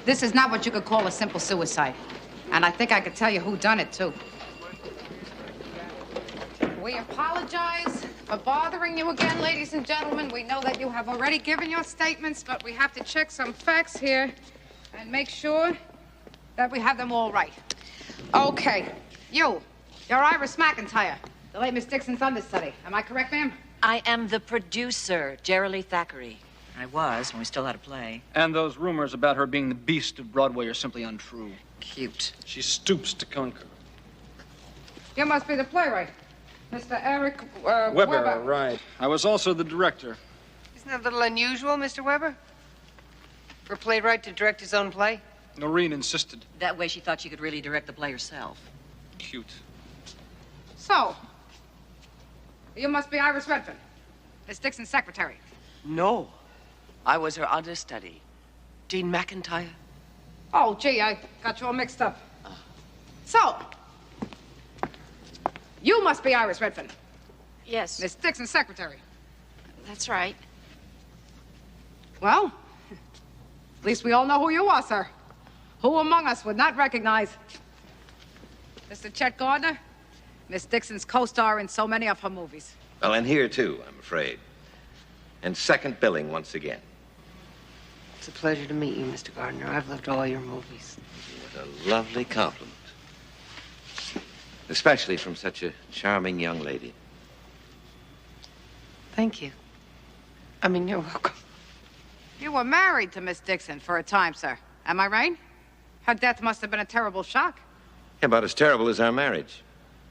This is not what you could call a simple suicide. And I think I could tell you who done it, too. We apologize for bothering you again, ladies and gentlemen. We know that you have already given your statements, but we have to check some facts here and make sure that we have them all right. Okay. You're Iris McIntyre, the late Miss Dixon's understudy. Am I correct, ma'am? I am the producer, Jerry Thackeray. I was when we still had a play. And those rumors about her being the beast of Broadway are simply untrue. Cute. She stoops to conquer. You must be the playwright, Mr. Eric Weber, right. I was also the director. Isn't that a little unusual, Mr. Weber? For a playwright to direct his own play? Noreen insisted. That way she thought she could really direct the play herself. Cute. So, you must be Iris Redford, Miss Dixon's secretary. No. I was her understudy. Dean McIntyre. Oh, gee, I got you all mixed up. So, you must be Iris Redford. Yes. Miss Dixon's secretary. That's right. Well, at least we all know who you are, sir. Who among us would not recognize Mr. Chet Gardner, Miss Dixon's co-star in so many of her movies? Well, and here, too, I'm afraid. And second billing once again. It's a pleasure to meet you, Mr. Gardner. I've loved all your movies. What a lovely compliment. Especially from such a charming young lady. Thank you. I mean, you're welcome. You were married to Miss Dixon for a time, sir. Am I right? Her death must have been a terrible shock. About as terrible as our marriage.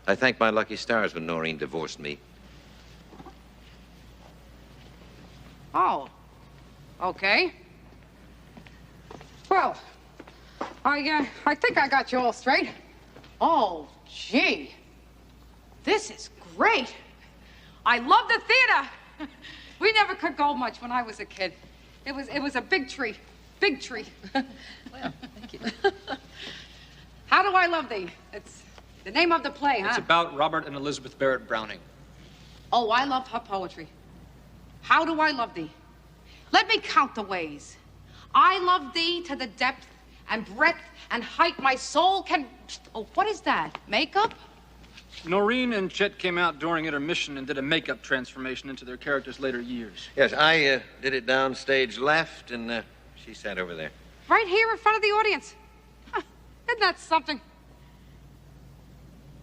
I thank my lucky stars when Noreen divorced me. Oh. Okay. Well, I think I got you all straight. Oh, gee. This is great. I love the theater. We never could go much when I was a kid. It was a big treat. Big treat. Well, thank you. How do I love thee? It's the name of the play, huh? It's about Robert and Elizabeth Barrett Browning. Oh, I love her poetry. How do I love thee? Let me count the ways. I love thee to the depth and breadth and height my soul can... Oh, what is that? Makeup? Noreen and Chet came out during intermission and did a makeup transformation into their characters' later years. Yes, I did it down stage left, and she sat over there. Right here in front of the audience. Huh, isn't that something?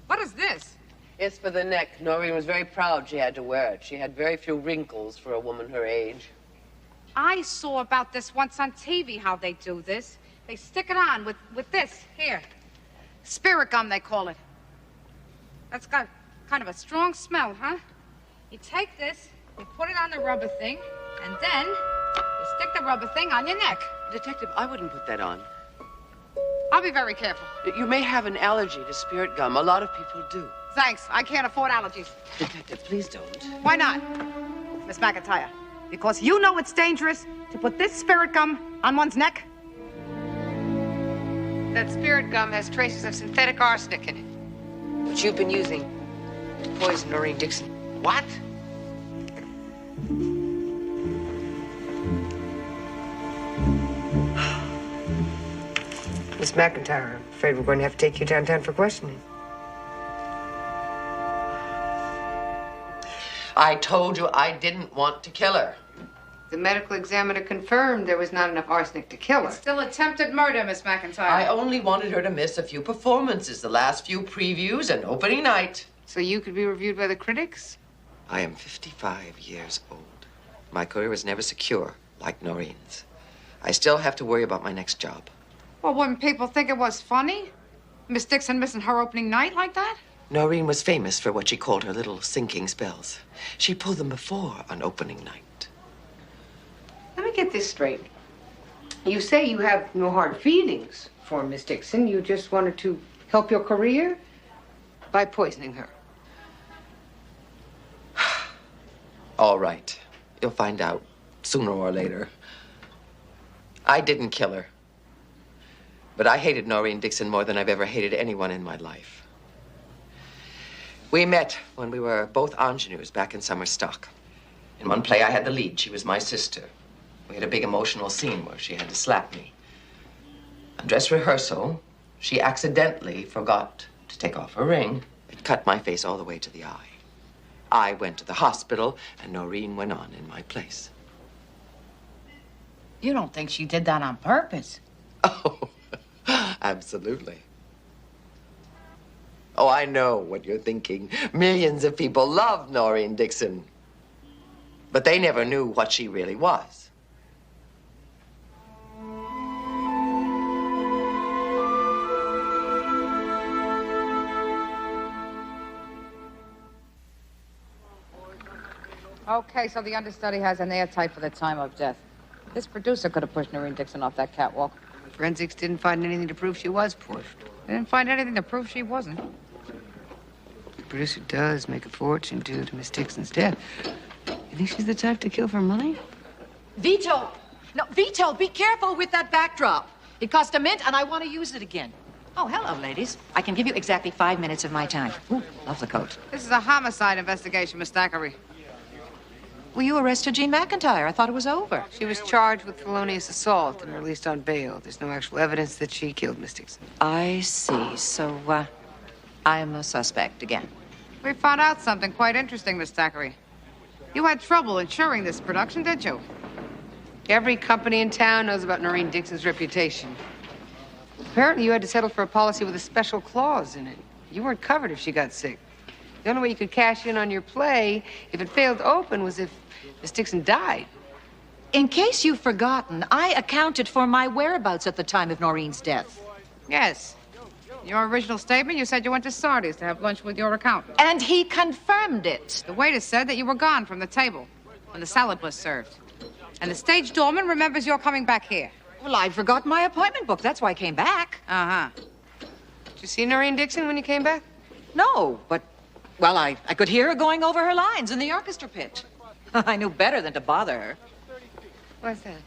What is this? It's for the neck. Noreen was very proud she had to wear it. She had very few wrinkles for a woman her age. I saw about this once on TV, how they do this. They stick it on with this, here. Spirit gum, they call it. That's got kind of a strong smell, huh? You take this, you put it on the rubber thing, and then you stick the rubber thing on your neck. Detective, I wouldn't put that on. I'll be very careful. You may have an allergy to spirit gum. A lot of people do. Thanks. I can't afford allergies. Detective, please don't. Why not, Miss McIntyre? Because you know it's dangerous to put this spirit gum on one's neck? That spirit gum has traces of synthetic arsenic in it, which you've been using to poison Noreen Dixon. What? Miss McIntyre, I'm afraid we're going to have to take you downtown for questioning. I told you I didn't want to kill her. The medical examiner confirmed there was not enough arsenic to kill her. It's still attempted murder, Miss McIntyre. I only wanted her to miss a few performances, the last few previews and opening night. So you could be reviewed by the critics? I am 55 years old. My career was never secure, like Noreen's. I still have to worry about my next job. Well, wouldn't people think it was funny? Miss Dixon missing her opening night like that? Noreen was famous for what she called her little sinking spells. She pulled them before on opening night. Let me get this straight. You say you have no hard feelings for Miss Dixon. You just wanted to help your career by poisoning her. All right. You'll find out sooner or later. I didn't kill her. But I hated Noreen Dixon more than I've ever hated anyone in my life. We met when we were both ingenues back in summer stock. In one play, I had the lead. She was my sister. We had a big emotional scene where she had to slap me. On dress rehearsal, she accidentally forgot to take off her ring. It cut my face all the way to the eye. I went to the hospital, and Noreen went on in my place. You don't think she did that on purpose? Oh, absolutely. Oh, I know what you're thinking. Millions of people love Noreen Dixon. But they never knew what she really was. Okay, so the understudy has an airtight for the time of death. This producer could have pushed Noreen Dixon off that catwalk. Forensics didn't find anything to prove she was pushed. They didn't find anything to prove she wasn't. The producer does make a fortune due to Miss Dixon's death. You think she's the type to kill for money? Vito! No, Vito, be careful with that backdrop. It cost a mint, and I want to use it again. Oh, hello, ladies. I can give you exactly 5 minutes of my time. Ooh, love the coat. This is a homicide investigation, Miss Thackeray. Well, you arrested Jean McIntyre. I thought it was over. She was charged with felonious assault and released on bail. There's no actual evidence that she killed Miss Dixon. I see. So, I'm a suspect again. We found out something quite interesting, Miss Thackeray. You had trouble insuring this production, did you? Every company in town knows about Noreen Dixon's reputation. Apparently, you had to settle for a policy with a special clause in it. You weren't covered if she got sick. The only way you could cash in on your play, if it failed to open, was if Miss Dixon died. In case you've forgotten, I accounted for my whereabouts at the time of Noreen's death. Yes. In your original statement, you said you went to Sardi's to have lunch with your accountant. And he confirmed it. The waiter said that you were gone from the table when the salad was served. And the stage doorman remembers you're coming back here. Well, I'd forgotten my appointment book. That's why I came back. Uh-huh. Did you see Noreen Dixon when you came back? No, but, well, I could hear her going over her lines in the orchestra pit. I knew better than to bother her. What's that?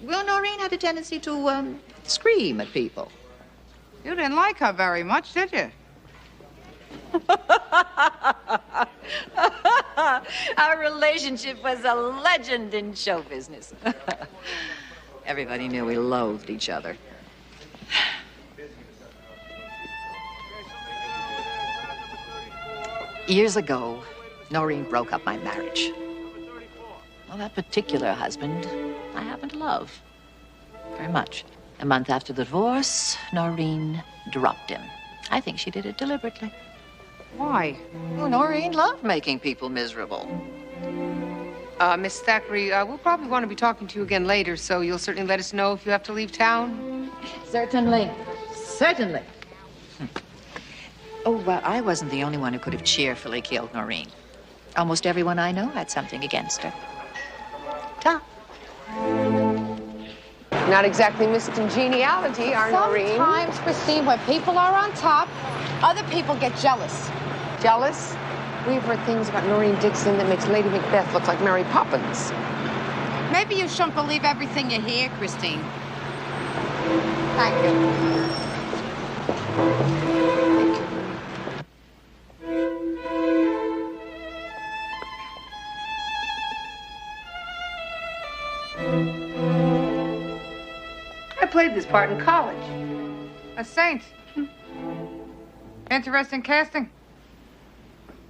Well, Noreen had a tendency to, scream at people. You didn't like her very much, did you? Our relationship was a legend in show business. Everybody knew we loathed each other. Years ago, Noreen broke up my marriage. Well, that particular husband, I happen to love very much. A month after the divorce, Noreen dropped him. I think she did it deliberately. Why? Well, Noreen loved making people miserable. Miss Thackeray, we'll probably want to be talking to you again later, so you'll certainly let us know if you have to leave town. Certainly. Certainly. Oh, well, I wasn't the only one who could have cheerfully killed Noreen. Almost everyone I know had something against her. Tom. Not exactly Miss Congeniality, our Noreen. Sometimes, Christine, when people are on top, other people get jealous. Jealous? We've heard things about Noreen Dixon that makes Lady Macbeth look like Mary Poppins. Maybe you shouldn't believe everything you hear, Christine. Thank you. I played this part in college. A saint. Interesting casting.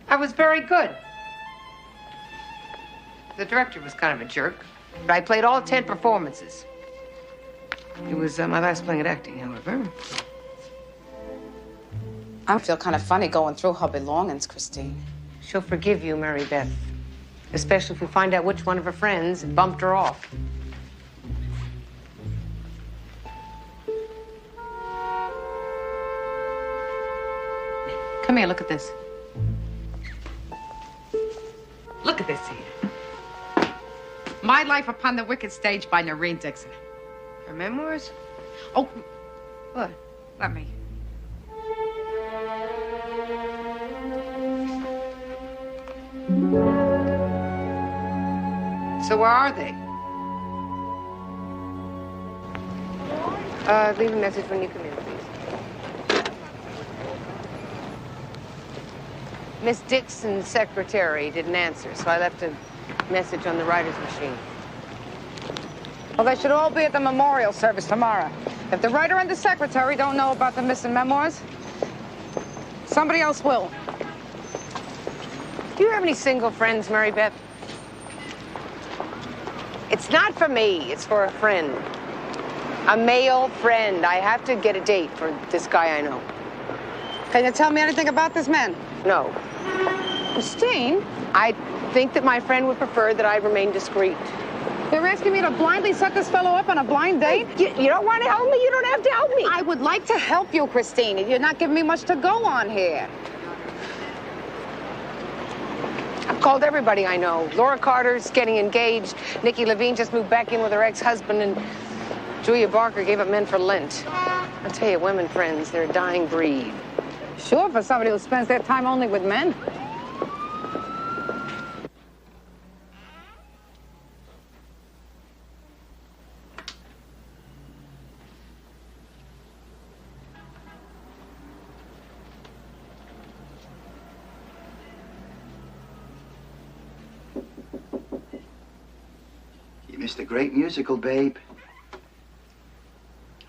I was very good. The director was kind of a jerk, but I played all 10 performances. It was my last playing at acting, however. I feel kind of funny going through her belongings, Christine. She'll forgive you, Mary Beth, especially if we find out which one of her friends bumped her off. Come here, look at this. Look at this here. My Life Upon the Wicked Stage by Noreen Dixon. Her memoirs? Oh, what? Let me. So where are they? Leave a message when you come in, please. Miss Dixon's secretary didn't answer, so I left a message on the writer's machine. Well, they should all be at the memorial service tomorrow. If the writer and the secretary don't know about the missing memoirs, somebody else will. Do you have any single friends, Mary Beth? It's not for me, it's for a friend. A male friend. I have to get a date for this guy I know. Can you tell me anything about this man? No. Christine? I think that my friend would prefer that I remain discreet. You're asking me to blindly set this fellow up on a blind date? You don't want to help me? You don't have to help me. I would like to help you, Christine. You're not giving me much to go on here. I've called everybody I know. Laura Carter's getting engaged. Nikki Levine just moved back in with her ex-husband, and Julia Barker gave up men for Lent. I tell you, women friends, they're a dying breed. Sure, for somebody who spends their time only with men. You missed a great musical, babe.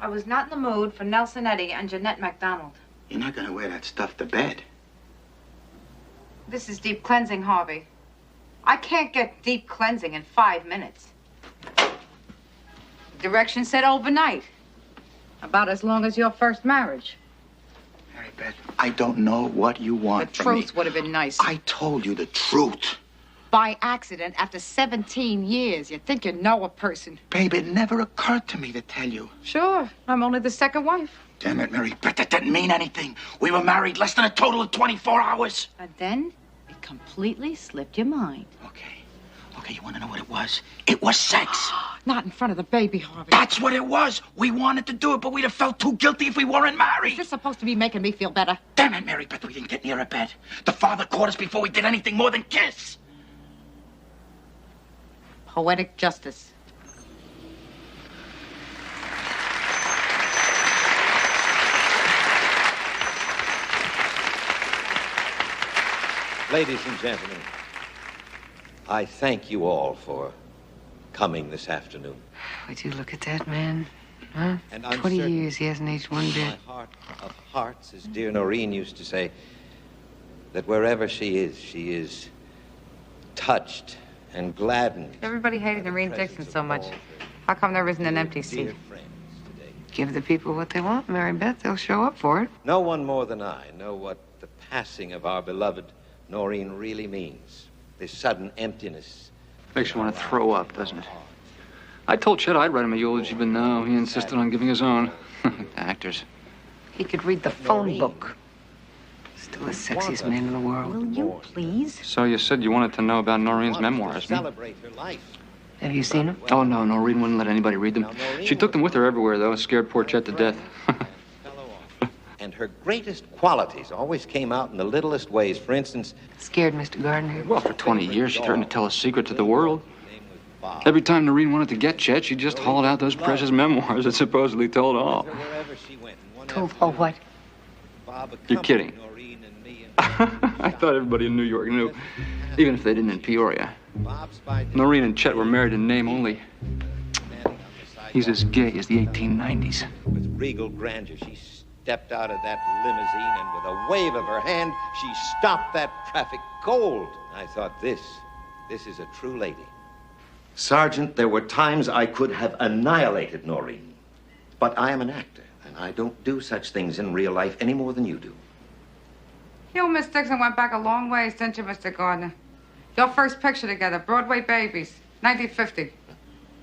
I was not in the mood for Nelson Eddy and Jeanette MacDonald. You're not gonna wear that stuff to bed. This is deep cleansing, Harvey. I can't get deep cleansing in 5 minutes. The direction said overnight. About as long as your first marriage. Mary Beth, I don't know what you want The from me. truth would have been nice. I told you the truth. By accident, after 17 years, you think you know a person. Babe, it never occurred to me to tell you. Sure, I'm only the second wife. Damn it, Mary Beth, that didn't mean anything. We were married less than a total of 24 hours. And then it completely slipped your mind. Okay, you want to know what it was? It was sex. Not in front of the baby, Harvey. That's what it was. We wanted to do it, but we'd have felt too guilty if we weren't married. Is this supposed to be making me feel better? Damn it, Mary Beth, we didn't get near her bed. The father caught us before we did anything more than kiss. Poetic justice. Ladies and gentlemen, I thank you all for coming this afternoon. Would you look at that man? Huh? And I'm 20 certain years, he hasn't aged one bit. My heart of hearts, as dear Noreen used to say, that wherever she is touched and gladdened. Everybody hated Noreen Dixon so much. How come there isn't an empty seat? Give the people what they want, Mary Beth. They'll show up for it. No one more than I know what the passing of our beloved Noreen really means. This sudden emptiness. Makes you want to throw up, doesn't it? I told Chet I'd write him a eulogy, but no, he insisted on giving his own. Actors. He could read the phone book. Still the sexiest man in the world. Will you please? So you said you wanted to know about Noreen's memoirs, hmm? Celebrate her life. Have you seen them? Oh, no, Noreen wouldn't let anybody read them. She took them with her everywhere, though, scared poor Chet to death. And her greatest qualities always came out in the littlest ways. For instance... Scared Mr. Gardner? Well, for 20 years, she threatened to tell a secret to the world. Every time Noreen wanted to get Chet, she just hauled out those precious memoirs that supposedly told all. Told all what? You're kidding. I thought everybody in New York knew, even if they didn't in Peoria. Noreen and Chet were married in name only. He's as gay as the 1890s. With regal grandeur, she stepped out of that limousine, and with a wave of her hand, she stopped that traffic cold. I thought, this is a true lady. Sergeant, there were times I could have annihilated Noreen. But I am an actor, and I don't do such things in real life any more than you do. You and Miss Dixon went back a long ways, didn't you, Mr. Gardner? Your first picture together, Broadway Babies, 1950.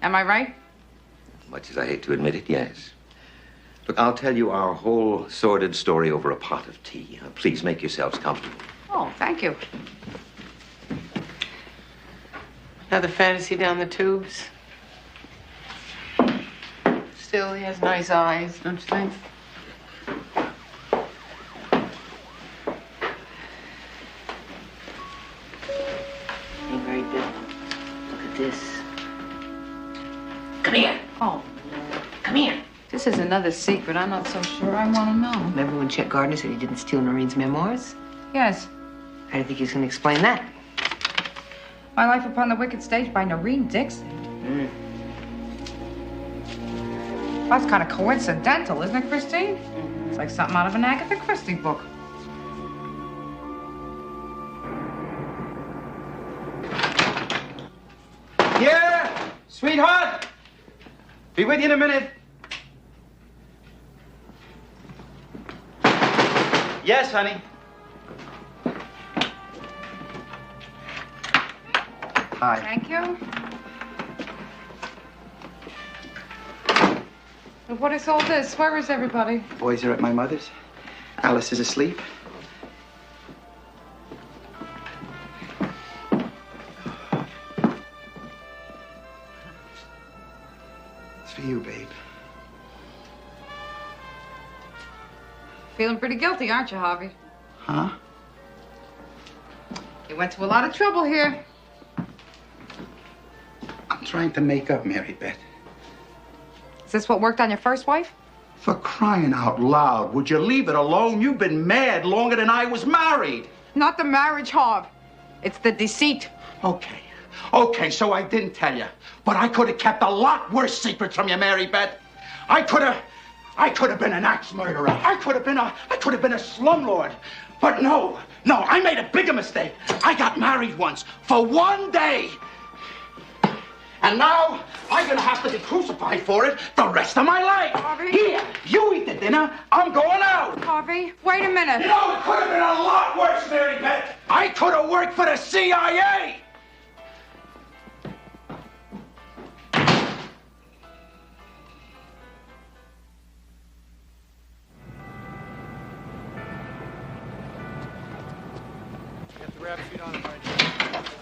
Am I right? Much as I hate to admit it, yes. Look, I'll tell you our whole sordid story over a pot of tea. Please make yourselves comfortable. Oh, thank you. Another fantasy down the tubes. Still, he has nice eyes, don't you think? Hey, Mary Beth, look at this. Come here. This is another secret. I'm not so sure I want to know. Remember when Chet Gardner said he didn't steal Noreen's memoirs? Yes. How do you think he's going to explain that? My Life Upon the Wicked Stage by Noreen Dixon. That's kind of coincidental, isn't it, Christine? It's like something out of an Agatha Christie book. Yeah, sweetheart. Be with you in a minute. Yes, honey. Hi. Thank you. And what is all this? Where is everybody? Boys are at my mother's. Alice is asleep. It's for you, babe. Feeling pretty guilty, aren't you, Harvey? Huh? You went to a lot of trouble here. I'm trying to make up, Mary Beth. Is this what worked on your first wife? For crying out loud, would you leave it alone? You've been mad longer than I was married. Not the marriage, Harv. It's the deceit. Okay, so I didn't tell you. But I could have kept a lot worse secrets from you, Mary Beth. I could have been an axe murderer. I could have been a slumlord. But no, I made a bigger mistake. I got married once for one day. And now I'm gonna have to be crucified for it the rest of my life. Harvey? Here, you eat the dinner. I'm going out. Harvey, wait a minute. You know, it could have been a lot worse, Mary Beth. I could have worked for the CIA.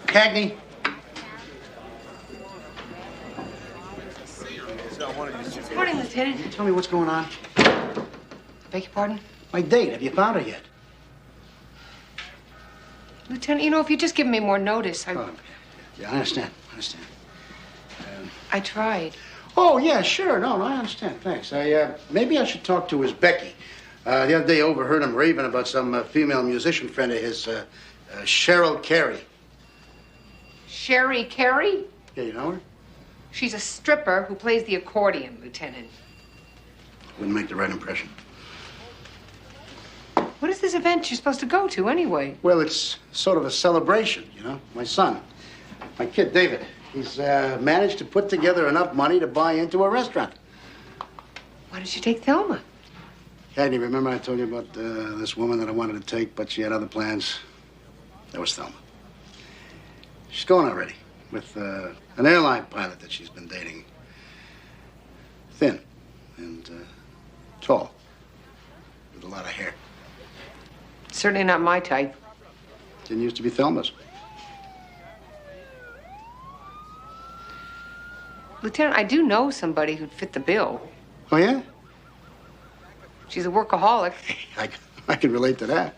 Cagney. Good morning, Lieutenant. Tell me what's going on. Beg your pardon? My date, have you found her yet? Lieutenant, you know, if you'd just given me more notice, Yeah, I understand. I tried. Oh, yeah, sure. No, I understand. Thanks. Maybe I should talk to his Becky. The other day, I overheard him raving about some female musician friend of his, Cheryl Carey. Sherry Carey? Yeah, you know her? She's a stripper who plays the accordion, Lieutenant. Wouldn't make the right impression. What is this event you're supposed to go to, anyway? Well, it's sort of a celebration, you know? My son, my kid, David, he's managed to put together enough money to buy into a restaurant. Why did you take Thelma? Cagney, remember I told you about this woman that I wanted to take, but she had other plans? That was Thelma. She's going already with an airline pilot that she's been dating. Thin and tall, with a lot of hair. Certainly not my type. Didn't used to be Thelma's. Lieutenant, I do know somebody who'd fit the bill. Oh, yeah? She's a workaholic. I can relate to that.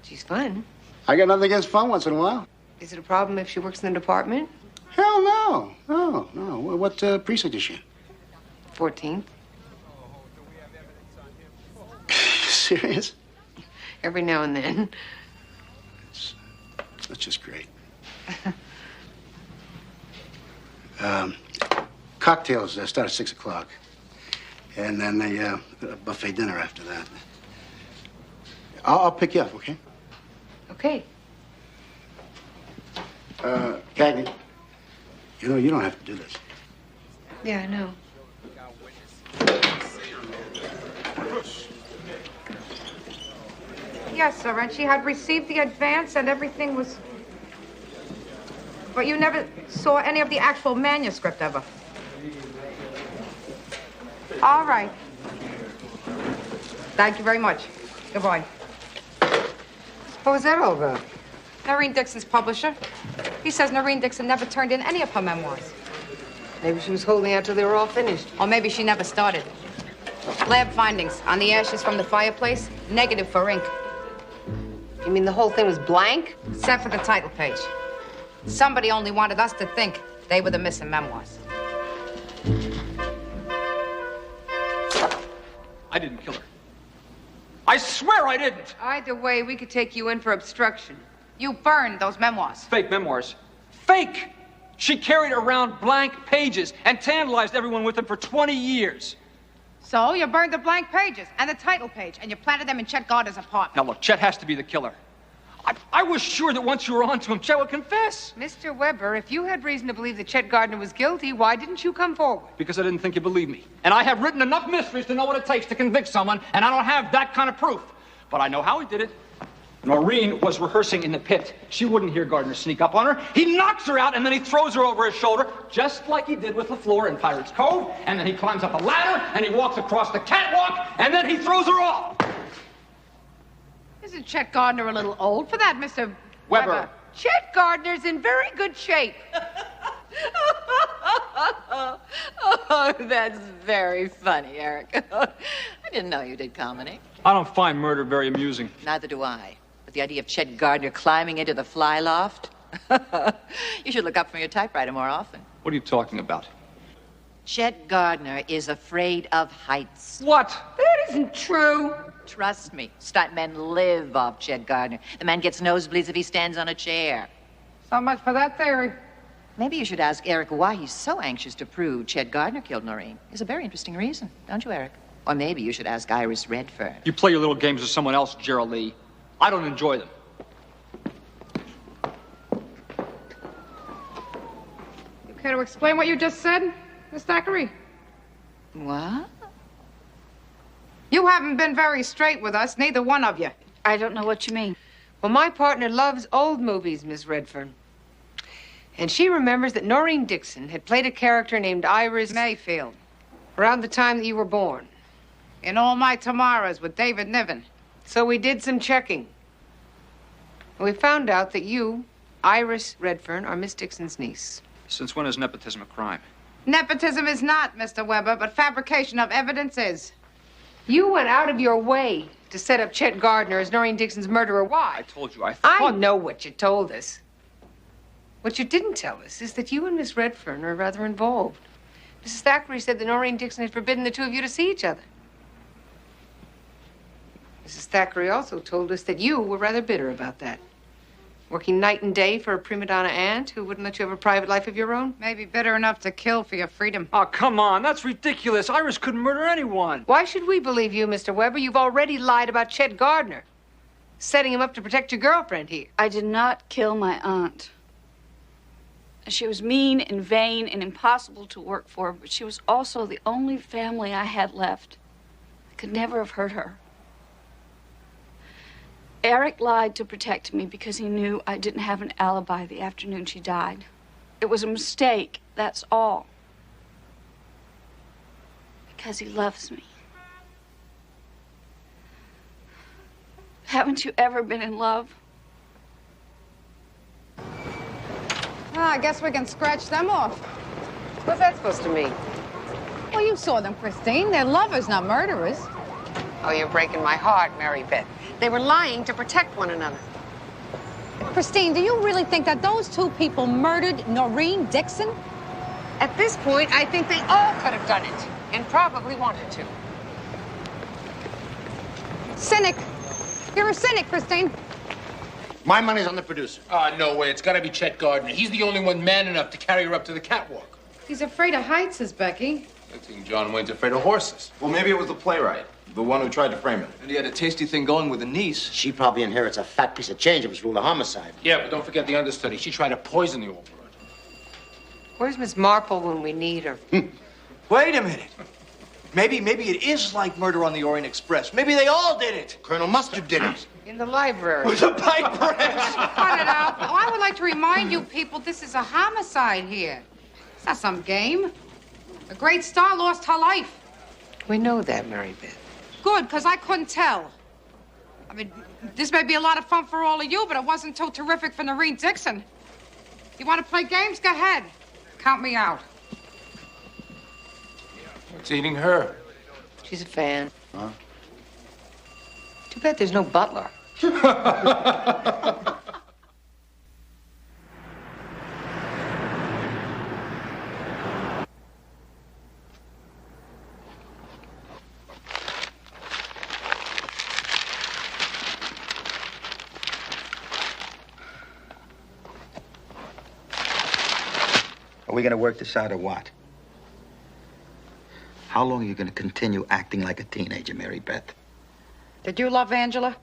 She's fun. I got nothing against fun once in a while. Is it a problem if she works in the department? Hell no. No. What precinct is she in? 14th. Serious? Every now and then. That's just great. Cocktails start at 6 o'clock. And then a buffet dinner after that. I'll pick you up, okay? Okay. Cagney, you know, you don't have to do this. Yeah, I know. Yes, sir, and she had received the advance and everything was... But you never saw any of the actual manuscript of her. All right. Thank you very much. Goodbye. What was that all about? Noreen Dixon's publisher. He says Noreen Dixon never turned in any of her memoirs. Maybe she was holding out till they were all finished. Or maybe she never started. Lab findings on the ashes from the fireplace, negative for ink. You mean the whole thing was blank? Except for the title page. Somebody only wanted us to think they were the missing memoirs. I didn't kill her. I swear I didn't. Either way, we could take you in for obstruction. You burned those memoirs. Fake memoirs. Fake! She carried around blank pages and tantalized everyone with them for 20 years. So you burned the blank pages and the title page, and you planted them in Chet Gardner's apartment. Now look, Chet has to be the killer. I was sure that once you were onto him, Chet would confess. Mr. Weber, if you had reason to believe that Chet Gardner was guilty, why didn't you come forward? Because I didn't think you believed me. And I have written enough mysteries to know what it takes to convict someone, and I don't have that kind of proof. But I know how he did it. Noreen was rehearsing in the pit. She wouldn't hear Gardner sneak up on her. He knocks her out, and then he throws her over his shoulder, just like he did with LaFleur in Pirates Cove. And then he climbs up a ladder, and he walks across the catwalk, and then he throws her off. Isn't Chet Gardner a little old for that, Mr. Weber? Chet Gardner's in very good shape. Oh, that's very funny, Eric. I didn't know you did comedy. I don't find murder very amusing. Neither do I. But the idea of Chet Gardner climbing into the fly loft? You should look up from your typewriter more often. What are you talking about? Chet Gardner is afraid of heights. What? That isn't true. Trust me, stuntmen live off Chet Gardner. The man gets nosebleeds if he stands on a chair. So much for that theory. Maybe you should ask Eric why he's so anxious to prove Chet Gardner killed Noreen. It's a very interesting reason, don't you, Eric? Or maybe you should ask Iris Redfern. You play your little games with someone else, Gerald Lee. I don't enjoy them. You care to explain what you just said, Miss Thackeray? What? You haven't been very straight with us, neither one of you. I don't know what you mean. Well, my partner loves old movies, Miss Redfern. And she remembers that Noreen Dixon had played a character named Iris Mayfield. around the time that you were born. In All My Tomorrows with David Niven. So we did some checking. And we found out that you, Iris Redfern, are Miss Dixon's niece. Since when is nepotism a crime? Nepotism is not, Mr. Weber, but fabrication of evidence is. You went out of your way to set up Chet Gardner as Noreen Dixon's murderer. Why? I told you, I thought... I know what you told us. What you didn't tell us is that you and Miss Redfern are rather involved. Mrs. Thackeray said that Noreen Dixon had forbidden the two of you to see each other. Mrs. Thackeray also told us that you were rather bitter about that. Working night and day for a prima donna aunt who wouldn't let you have a private life of your own? Maybe bitter enough to kill for your freedom. Oh, come on. That's ridiculous. Iris couldn't murder anyone. Why should we believe you, Mr. Weber? You've already lied about Chet Gardner, setting him up to protect your girlfriend here. I did not kill my aunt. She was mean and vain and impossible to work for, but she was also the only family I had left. I could never have hurt her. Eric lied to protect me because he knew I didn't have an alibi the afternoon she died. It was a mistake, that's all. Because he loves me. Haven't you ever been in love? Well, I guess we can scratch them off. What's that supposed to mean? Well, you saw them, Christine. They're lovers, not murderers. Oh, you're breaking my heart, Mary Beth. They were lying to protect one another. Christine, do you really think that those two people murdered Noreen Dixon? At this point, I think they all could have done it, and probably wanted to. Cynic. You're a cynic, Christine. My money's on the producer. No way. It's got to be Chet Gardner. He's the only one man enough to carry her up to the catwalk. He's afraid of heights, says Becky. I think John Wayne's afraid of horses. Well, maybe it was the playwright, the one who tried to frame him. And he had a tasty thing going with a niece. She probably inherits a fat piece of change if it's ruled a homicide. Yeah, but don't forget the understudy. She tried to poison the old bird. Where's Miss Marple when we need her? Wait a minute. Maybe it is like Murder on the Orient Express. Maybe they all did it. Colonel Mustard did it. In the library. With a pipe press. Cut it out. Oh, I would like to remind you people this is a homicide here. It's not some game. A great star lost her life. We know that, Mary Beth. Good, because I couldn't tell. I mean, this may be a lot of fun for all of you, but it wasn't too terrific for Noreen Dixon. You want to play games? Go ahead. Count me out. What's eating her? She's a fan. Huh? Too bad there's no butler. we going to work this out or what? How long are you going to continue acting like a teenager, Mary Beth? Did you love Angela?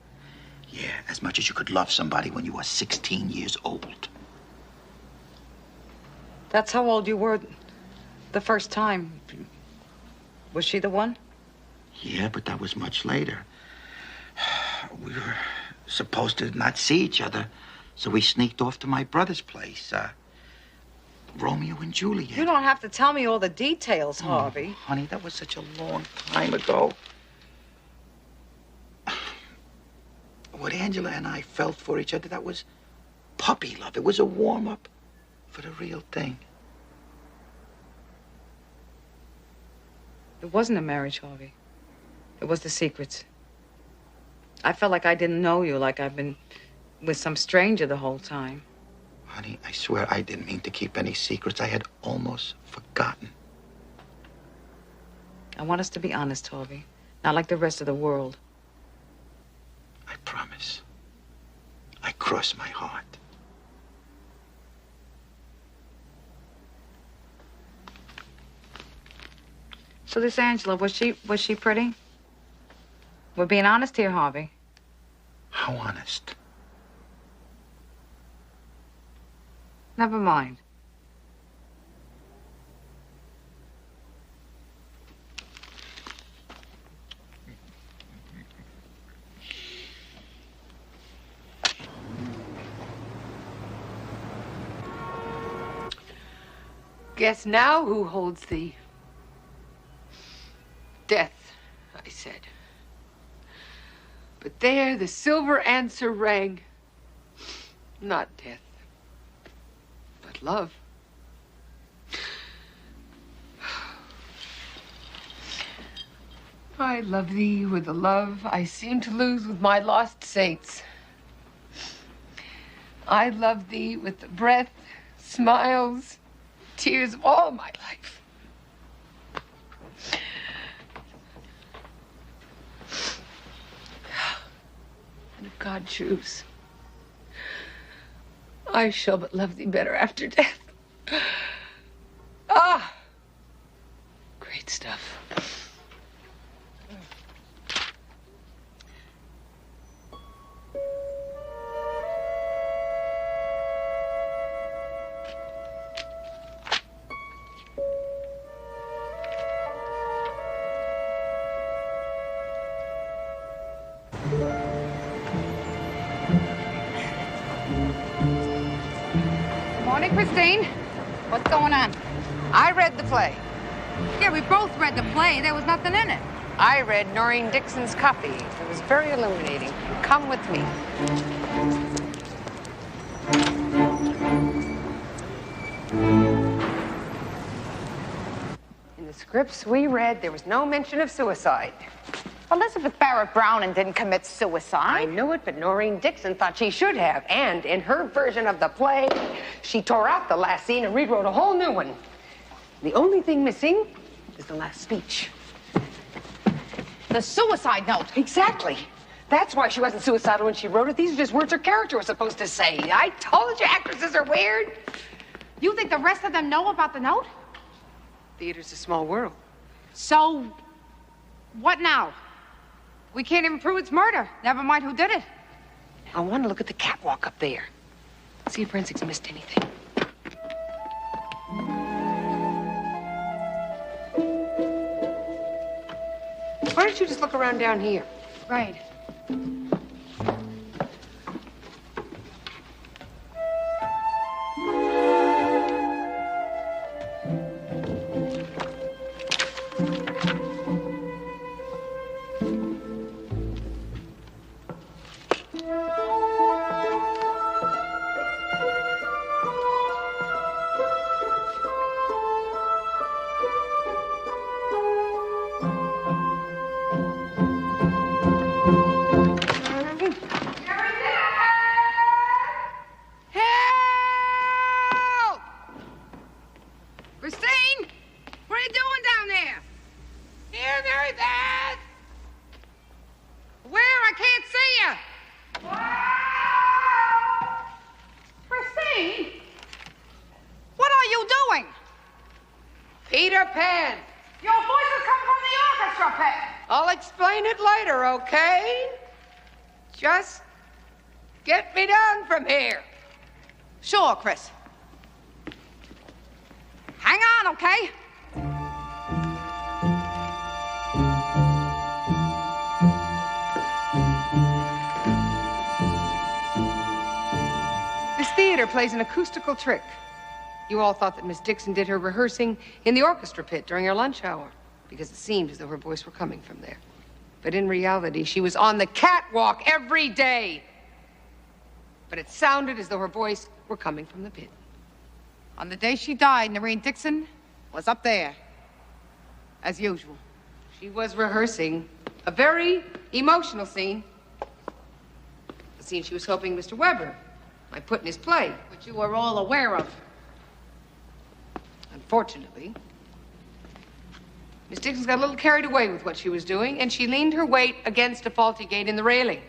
Yeah, as much as you could love somebody when you were 16 years old. That's how old you were the first time. Was she the one? Yeah, but that was much later. We were supposed to not see each other, so we sneaked off to my brother's place. Romeo and Juliet. You don't have to tell me all the details, Harvey. Oh, honey, that was such a long time ago. What Angela and I felt for each other, that was puppy love. It was a warm-up for the real thing. It wasn't a marriage, Harvey. It was the secrets. I felt like I didn't know you, like I've been with some stranger the whole time. Honey, I swear I didn't mean to keep any secrets. I had almost forgotten. I want us to be honest, Harvey. Not like the rest of the world. I promise. I cross my heart. So this Angela, was she pretty? We're being honest here, Harvey. How honest? Never mind. Guess now who holds the death, I said. But there the silver answer rang. Not death, but love. I love thee with the love I seem to lose with my lost saints. I love thee with the breath, smiles, tears of all my life. And if God choose, I shall but love thee better after death. Ah! Great stuff. Morning, Christine. What's going on? I read the play. Yeah, we both read the play. There was nothing in it. I read Noreen Dixon's copy. It was very illuminating. Come with me. In the scripts we read, there was no mention of suicide. Elizabeth Barrett Browning didn't commit suicide. I knew it, but Noreen Dixon thought she should have. And in her version of the play, she tore out the last scene and rewrote a whole new one. The only thing missing is the last speech. The suicide note. Exactly. That's why she wasn't suicidal when she wrote it. These are just words her character was supposed to say. I told you actresses are weird. You think the rest of them know about the note? Theater's a small world. So, what now? We can't even prove it's murder. Never mind who did it. I want to look at the catwalk up there. See if forensics missed anything. Why don't you just look around down here? Right. pants. Your voices come from the orchestra pit. I'll explain it later, okay? Just get me down from here. Sure, Chris. Hang on, okay? This theater plays an acoustical trick. You all thought that Miss Dixon did her rehearsing in the orchestra pit during her lunch hour, because it seemed as though her voice were coming from there. But in reality, she was on the catwalk every day. But it sounded as though her voice were coming from the pit. On the day she died, Noreen Dixon was up there, as usual. She was rehearsing a very emotional scene. A scene she was hoping Mr. Weber might put in his play, Which you were all aware of. Unfortunately, Miss Dixon got a little carried away with what she was doing, and she leaned her weight against a faulty gate in the railing.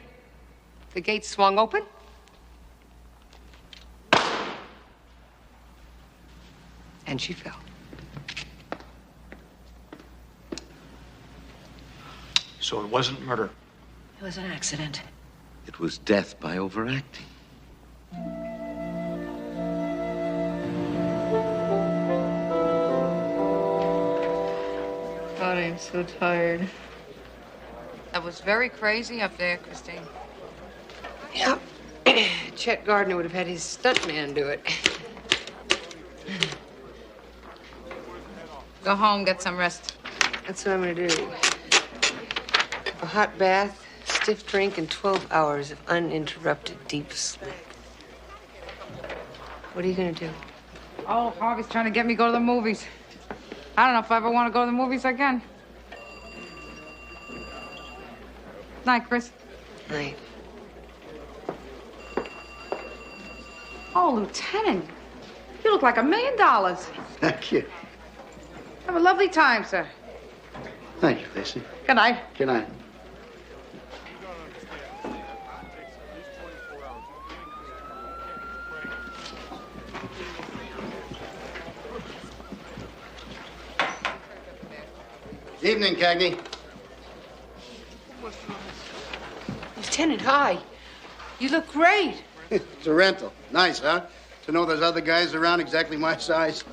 The gate swung open. And she fell. So it wasn't murder. It was an accident. It was death by overacting. God, I'm so tired. That was very crazy up there, Christine. Yep. Chet Gardner would have had his stuntman do it. Go home, get some rest. That's what I'm gonna do. A hot bath, stiff drink, and 12 hours of uninterrupted deep sleep. What are you gonna do? Oh, Harvey's trying to get me to go to the movies. I don't know if I ever want to go to the movies again. Night, Chris. Night. Oh, Lieutenant, you look like $1 million. Thank you. Have a lovely time, sir. Thank you, Lacey. Good night. Good night. Evening, Cagney. Lieutenant, hi. You look great. It's a rental. Nice, huh? To know there's other guys around exactly my size.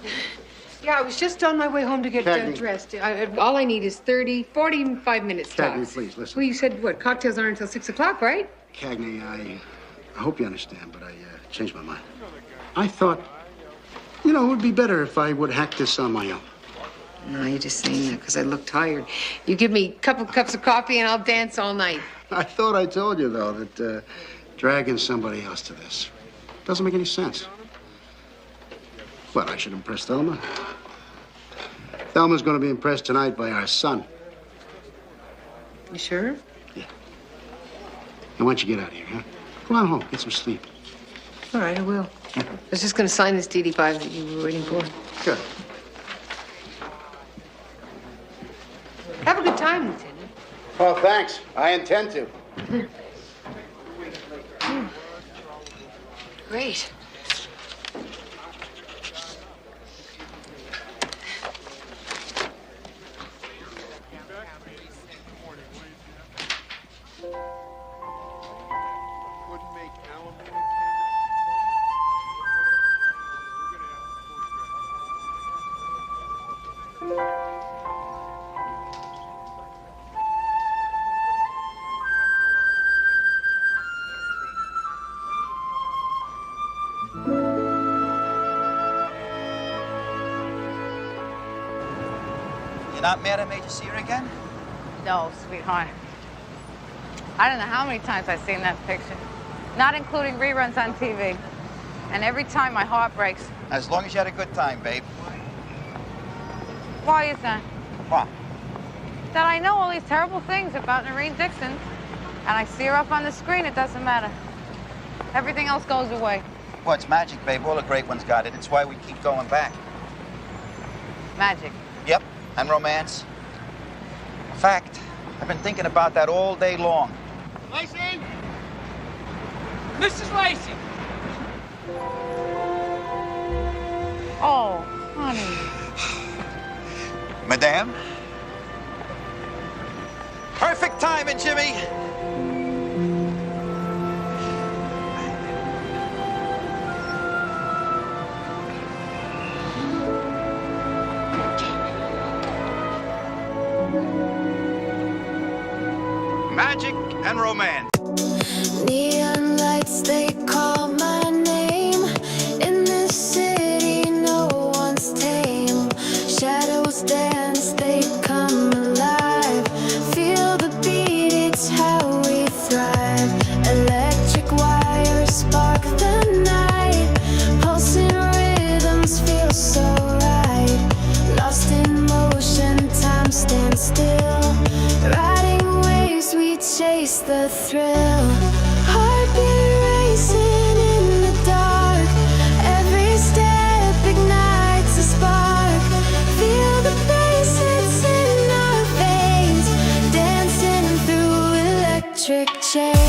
Yeah, I was just on my way home to get Cagney. dressed. All I need is 45 minutes Cagney, tops. please, listen. Well, you said, what, cocktails aren't until 6 o'clock, right? Cagney, I hope you understand, but I changed my mind. I thought, it would be better if I would hack this on my own. No, you're just saying that because I look tired. You give me a couple cups of coffee and I'll dance all night. I thought I told you, though, that dragging somebody else to this doesn't make any sense. But I should impress Thelma. Thelma's going to be impressed tonight by our son. You sure? Yeah. Now, why don't you get out of here, huh? Go on home, get some sleep. All right, I will. I was just going to sign this DD5 that you were waiting for. Good. Have a good time, Lieutenant. Oh, thanks. I intend to. Great. You're not mad I made you see her again? No, sweetheart. I don't know how many times I've seen that picture, not including reruns on TV. And every time my heart breaks. As long as you had a good time, babe. Why is that? What? That I know all these terrible things about Noreen Dixon, and I see her up on the screen, it doesn't matter. Everything else goes away. Well, it's magic, babe. All the great ones got it. It's why we keep going back. Magic. Yep, and romance. In fact, I've been thinking about that all day long. Lacey! Mrs. Lacey! Oh, honey. Madame? Perfect timing, Jimmy. Magic and romance. Neon lights, they call my name. In this city, no one's tame. Shadows dance, they come alive. Feel the beat, it's how we thrive. Electric wires spark the night. Pulsing rhythms feel so right. Lost in motion, time stands still. Riding waves, we chase the thrill. Heartbeat racing in the dark. Every step ignites a spark. Feel the bass, it's in our veins. Dancing through electric chains.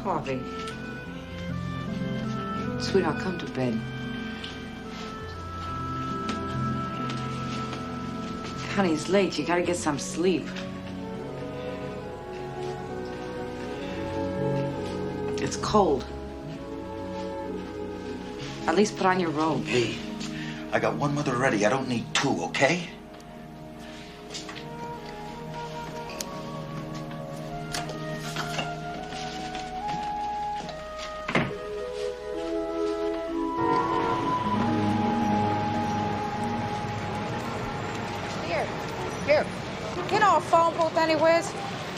Harvey. Sweetheart, come to bed. Honey, it's late. You gotta get some sleep. It's cold. At least put on your robe. Hey, I got one mother ready. I don't need two, okay? Here. You know a phone booth anywhere?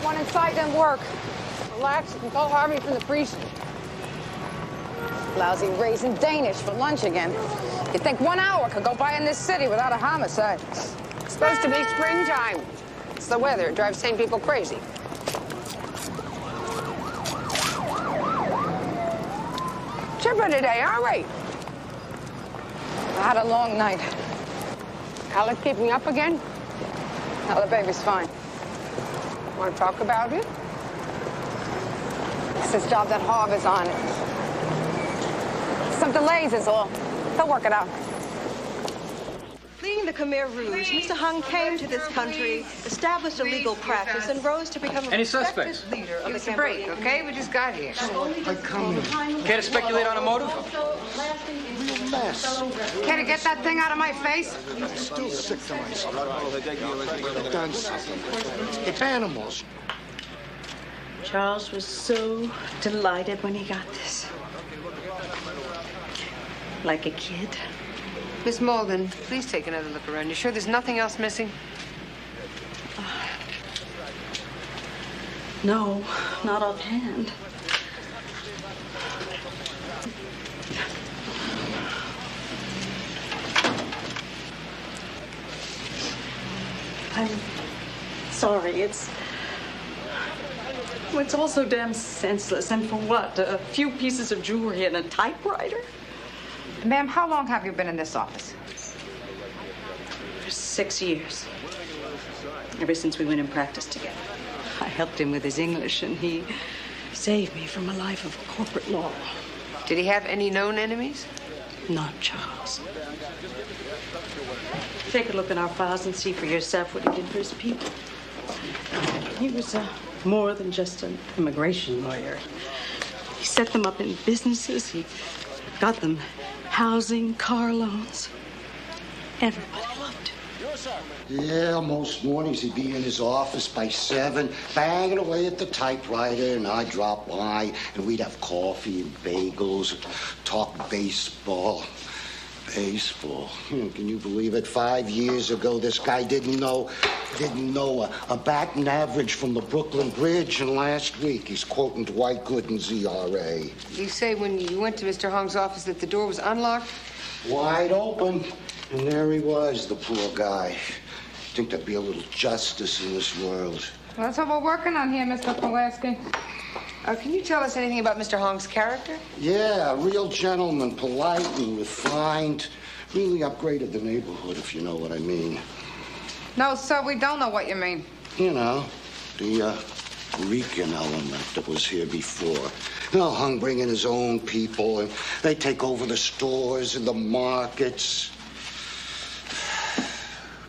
One inside didn't work. Relax, you can call Harvey from the precinct. Lousy raisin Danish for lunch again. You think 1 hour could go by in this city without a homicide? It's supposed to be springtime. It's the weather. It drives sane people crazy. Chipper today, aren't we? I had a long night. Alec keep me up again? No, the baby's fine. Want to talk about it? It's this job that Harv is on. Some delays is all. They'll work it out. Fleeing the Khmer Rouge, Mr. Hung came to this country, established a legal practice, and rose to become a respected leader of the Give us a break, okay? We just got here. Care to speculate on a motive? Care to get that thing out of my face? Still sick to my stomach. Done something. It's animals. Charles was so delighted when he got this. Like a kid. Miss Malden, please take another look around. You sure there's nothing else missing? No, not offhand. I'm sorry. It's all so damn senseless. And for what? A few pieces of jewelry and a typewriter? Ma'am, how long have you been in this office? For 6 years. Ever since we went in practice together. I helped him with his English, and he saved me from a life of corporate law. Did he have any known enemies? Not Charles. Take a look in our files and see for yourself what he did for his people. He was more than just an immigration lawyer. He set them up in businesses. He got them housing, car loans. Everybody loved him. Yeah, most mornings he'd be in his office by 7, banging away at the typewriter, and I'd drop by, and we'd have coffee and bagels, and talk baseball. Baseball. Can you believe it? 5 years ago, this guy didn't know a batting average from the Brooklyn Bridge, and last week he's quoting Dwight Gooden's ERA. You say when you went to Mr. Hong's office that the door was unlocked? Wide open, and there he was, the poor guy. Think there'd be a little justice in this world. Well, that's what we're working on here, Mr. Pulaski. Can you tell us anything about Mr. Hong's character? Yeah, a real gentleman, polite and refined. Really upgraded the neighborhood, if you know what I mean. No, sir, we don't know what you mean. You know, the Rican element that was here before. You know, Hong bringing his own people, and they take over the stores and the markets.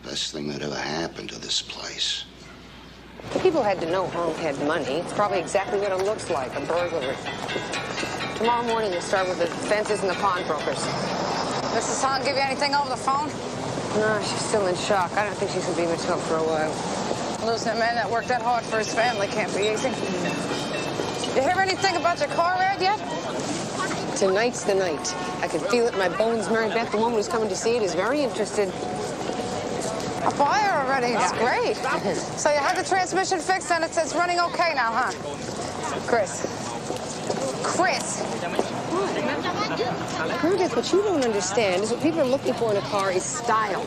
Best thing that ever happened to this place. People had to know Hong had money. It's probably exactly what it looks like, a burglary. Tomorrow morning, we'll start with the fences and the pawnbrokers. Mrs. Hong give you anything over the phone? No, she's still in shock. I don't think she's going to be much help for a while. Losing a man that worked that hard for his family can't be easy. You hear anything about your car ad yet? Tonight's the night. I can feel it in my bones. Mary Beth, the woman who's coming to see it, is very interested. A buyer already. It's great. So you had the transmission fixed and it's running okay now, huh? Chris. Meredith, what you don't understand is what people are looking for in a car is style.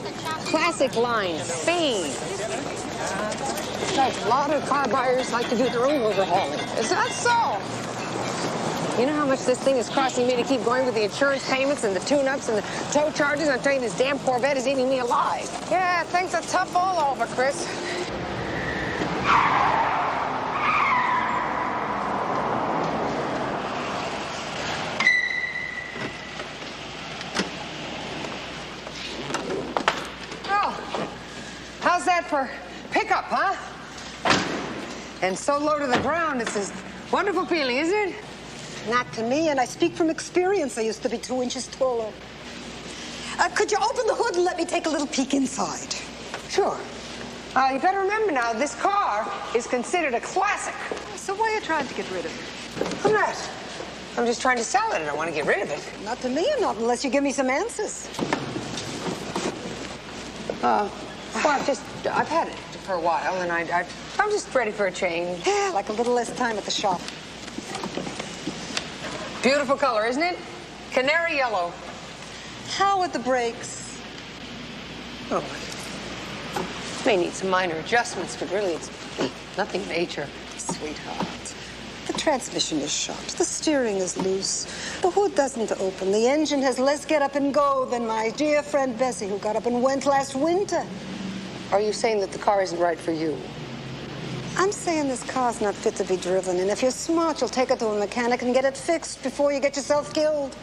Classic lines, speed. A lot of car buyers like to do their own overhauling. Is that so? You know how much this thing is costing me to keep going with the insurance payments and the tune-ups and the tow charges? I'm telling you, this damn Corvette is eating me alive. Yeah, things are tough all over, Chris. Oh, how's that for pickup, huh? And so low to the ground, it's this wonderful feeling, isn't it? Not to me, and I speak from experience. I used to be 2 inches taller. Could you open the hood and let me take a little peek inside? Sure. You better remember now, this car is considered a classic. So why are you trying to get rid of it? I'm not. I'm just trying to sell it, and I want to get rid of it. Not to me, not unless you give me some answers. Well, I've had it for a while, and I'm just ready for a change. Yeah, like a little less time at the shop. Beautiful color, isn't it? Canary yellow. How are the brakes? Oh, may need some minor adjustments, but really it's nothing major. Sweetheart, the transmission is shot. The steering is loose. The hood doesn't open. The engine has less get up and go than my dear friend Bessie, who got up and went last winter. Are you saying that the car isn't right for you? I'm saying this car's not fit to be driven, and if you're smart, you'll take it to a mechanic and get it fixed before you get yourself killed.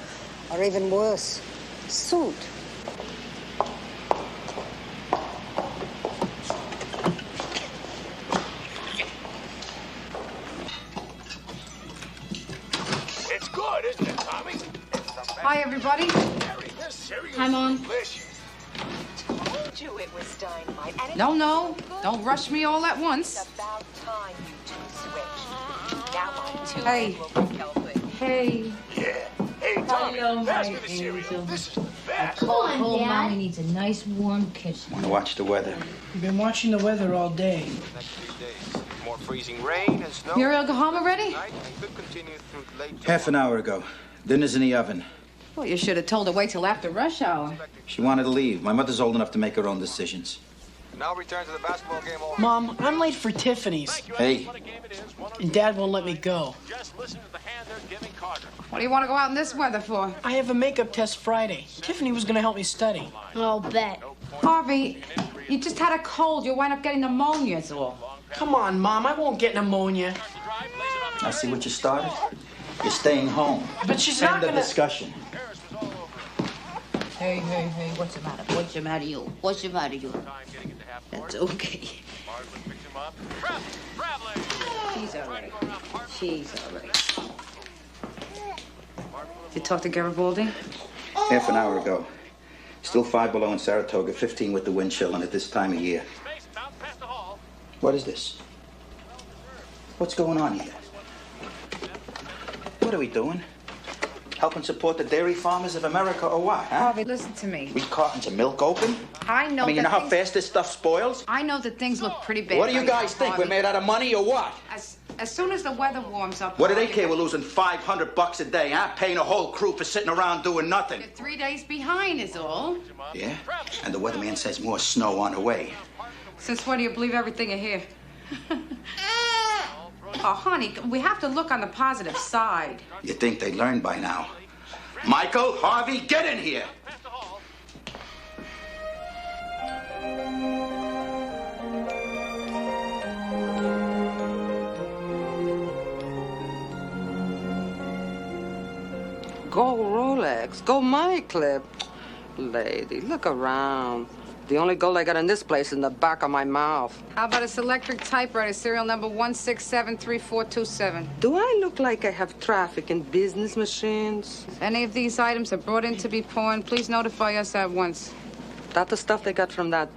Or even worse, sued. It's good, isn't it, Tommy? Hi, everybody. Hi, Mom. You it was dynamite. And No. Don't rush me all at once. It's about time you two switched. Now I'm too Hey. Hey. Yeah. Hey, Tommy, Hello, pass my me the cereal. angel. This is the best. Cold mommy needs a nice warm kitchen. Want to watch the weather? You've been watching the weather all day. More freezing rain and snow. Your Yokohama ready? Could continue through late Half an hour ago. Dinner's in the oven. Well, you should have told her wait till after rush hour. She wanted to leave. My mother's old enough to make her own decisions. Now return to the basketball game. Mom, I'm late for Tiffany's. Hey, And Dad won't let me go. What do you want to go out in this weather for? I have a makeup test Friday. Tiffany was going to help me study. I'll bet. Harvey, you just had a cold. You'll wind up getting pneumonia, is all. Come on, Mom. I won't get pneumonia. I see what you started. You're staying home. But she's End not of going to... discussion. Hey, what's the matter? What's the matter, you? What's the matter, you? That's okay. She's all right. She's all right. You talk to Garibaldi? Half an hour ago. He's Still 5 below in Saratoga, 15 with the wind chill, and at this time of year. What is this? What's going on here? What are we doing? Helping support the dairy farmers of America or what, huh? Harvey, listen to me. Leave cartons of milk open? I know You know how fast this stuff spoils? I know that things look pretty bad. What do you right guys now, think? Harvey. We're made out of money or what? As soon as the weather warms up... What do they Harvey, care? We're losing $500 a day, huh? Paying a whole crew for sitting around doing nothing. You're 3 days behind is all. Yeah? And the weatherman says more snow on the way. Since when do you believe everything you hear? Oh, honey, we have to look on the positive side. You'd think they'd learn by now. Michael, Harvey, get in here! Go Rolex. Go my clip. Lady, look around. The only gold I got in this place is in the back of my mouth. How about this electric typewriter, serial number 1673427? Do I look like I have traffic in business machines? If any of these items are brought in to be pawned, please notify us at once. That the stuff they got from that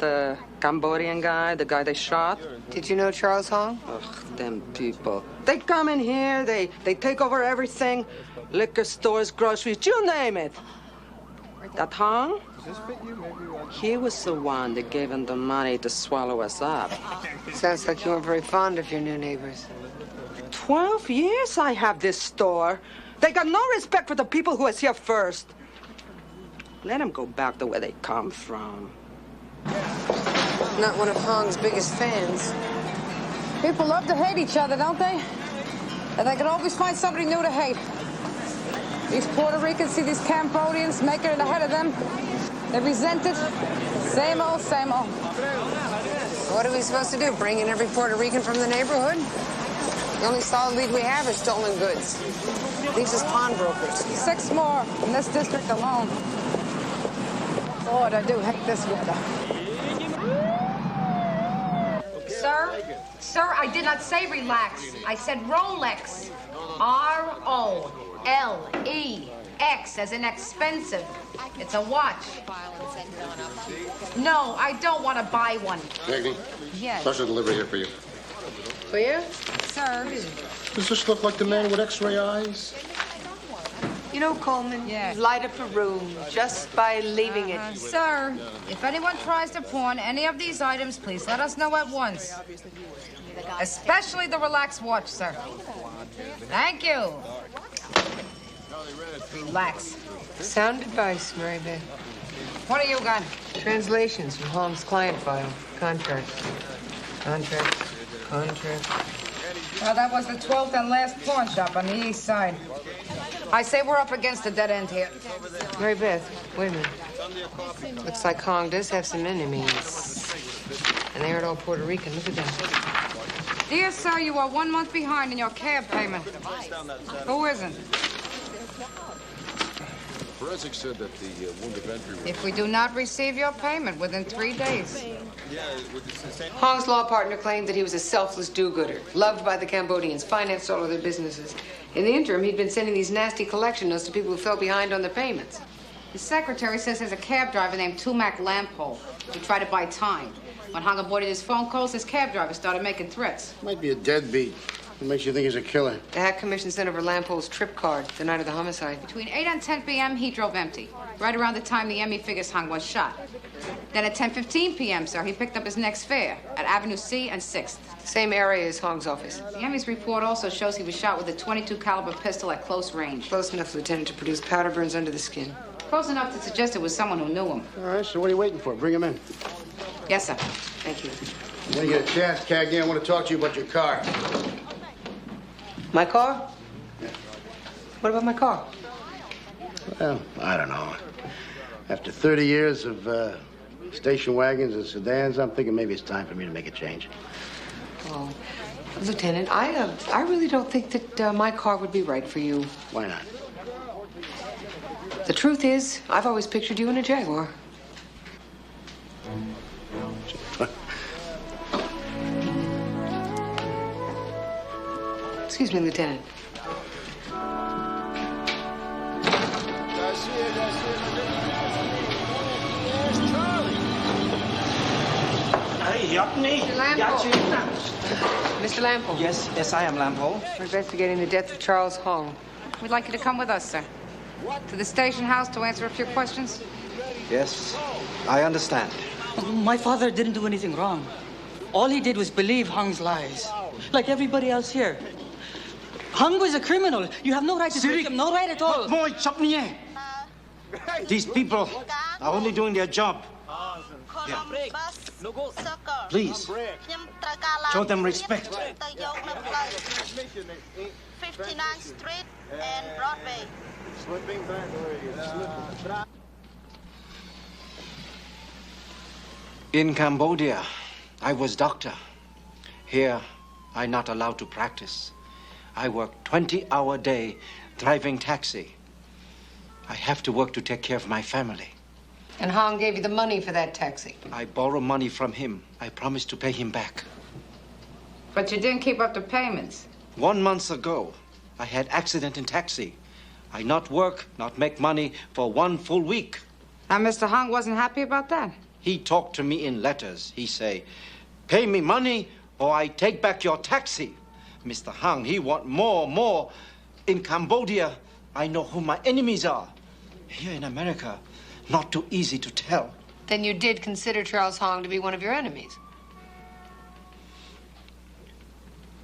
Cambodian guy, the guy they shot? Did you know Charles Hong? Ugh, them people. They come in here, they take over everything. Liquor stores, groceries, you name it. That Hong? He was the one that gave him the money to swallow us up. Sounds like you weren't very fond of your new neighbors. 12 years I have this store. They got no respect for the people who was here first. Let them go back to where they come from. Not one of Hong's biggest fans. People love to hate each other, don't they? And they can always find somebody new to hate. These Puerto Ricans see these Cambodians making it ahead of them. They resent it. Same old, same old. What are we supposed to do? Bring in every Puerto Rican from the neighborhood? The only solid lead we have is stolen goods. These are pawnbrokers. 6 more in this district alone. Lord, I do hate this weather. Sir, I did not say relax. I said Rolex. R-O-L-E-X, as in expensive. It's a watch. No, I don't want to buy one. Cagney? Yes. Special delivery here for you. For you? Sir. Does this look like the man with X-ray eyes? You know, Coleman, you light up a room just by leaving it. Sir, if anyone tries to pawn any of these items, please let us know at once. Especially the relax watch, sir. Thank you. Relax. Sound advice, Mary Beth. What do you got? Translations from Hong's client file. Contract. Well, that was the 12th and last pawn shop on the east side. I say we're up against a dead end here. Mary Beth, wait a minute. Looks like Hong does have some enemies. And they aren't all Puerto Rican. Look at them. Dear sir, you are 1 month behind in your cab payment. Who isn't? Forensics said that the wound of entry was... If we do not receive your payment within 3 days. Hong's law partner claimed that he was a selfless do-gooder, loved by the Cambodians, financed all of their businesses. In the interim, he'd been sending these nasty collection notes to people who fell behind on their payments. His secretary says there's a cab driver named Tumac Lampole who tried to buy time. When Hong avoided his phone calls, his cab driver started making threats. Might be a deadbeat. What makes you think he's a killer? The Hack Commission sent over Lampole's trip card the night of the homicide. Between 8 and 10 p.m., he drove empty, right around the time the Emmy figures Hong was shot. Then at 10:15 p.m., sir, he picked up his next fare at Avenue C and 6th. Same area as Hong's office. The Emmy's report also shows he was shot with a .22 caliber pistol at close range. Close enough, Lieutenant, to produce powder burns under the skin. Close enough to suggest it was someone who knew him. All right, so what are you waiting for? Bring him in. Yes, sir. Thank you. When you get a chance, Cagney, I want to talk to you about your car. My car? What about my car? Well, I don't know. After 30 years of station wagons and sedans, I'm thinking maybe it's time for me to make a change. Oh, Lieutenant, I really don't think that my car would be right for you. Why not? The truth is, I've always pictured you in a Jaguar. Excuse me, Lieutenant. Mr. Lampole. Mr. Lampole. Yes, I am Lampole. We're investigating the death of Charles Hong. We'd like you to come with us, sir. To the station house to answer a few questions. Yes, I understand. My father didn't do anything wrong. All he did was believe Hung's lies, like everybody else here. Hung was a criminal. You have no right to take him, no right at all. These people are only doing their job. Yeah. Please, show them respect. 59th Street and Broadway. In Cambodia, I was doctor. Here, I'm not allowed to practice. I work 20-hour day driving taxi. I have to work to take care of my family. And Hong gave you the money for that taxi? I borrow money from him. I promised to pay him back. But you didn't keep up the payments. 1 month ago, I had accident in taxi. I not work, not make money for 1 full week. And Mr. Hong wasn't happy about that? He talked to me in letters. He say, pay me money or I take back your taxi. Mr. Hong, he want more. In Cambodia, I know who my enemies are. Here in America, not too easy to tell. Then you did consider Charles Hong to be one of your enemies?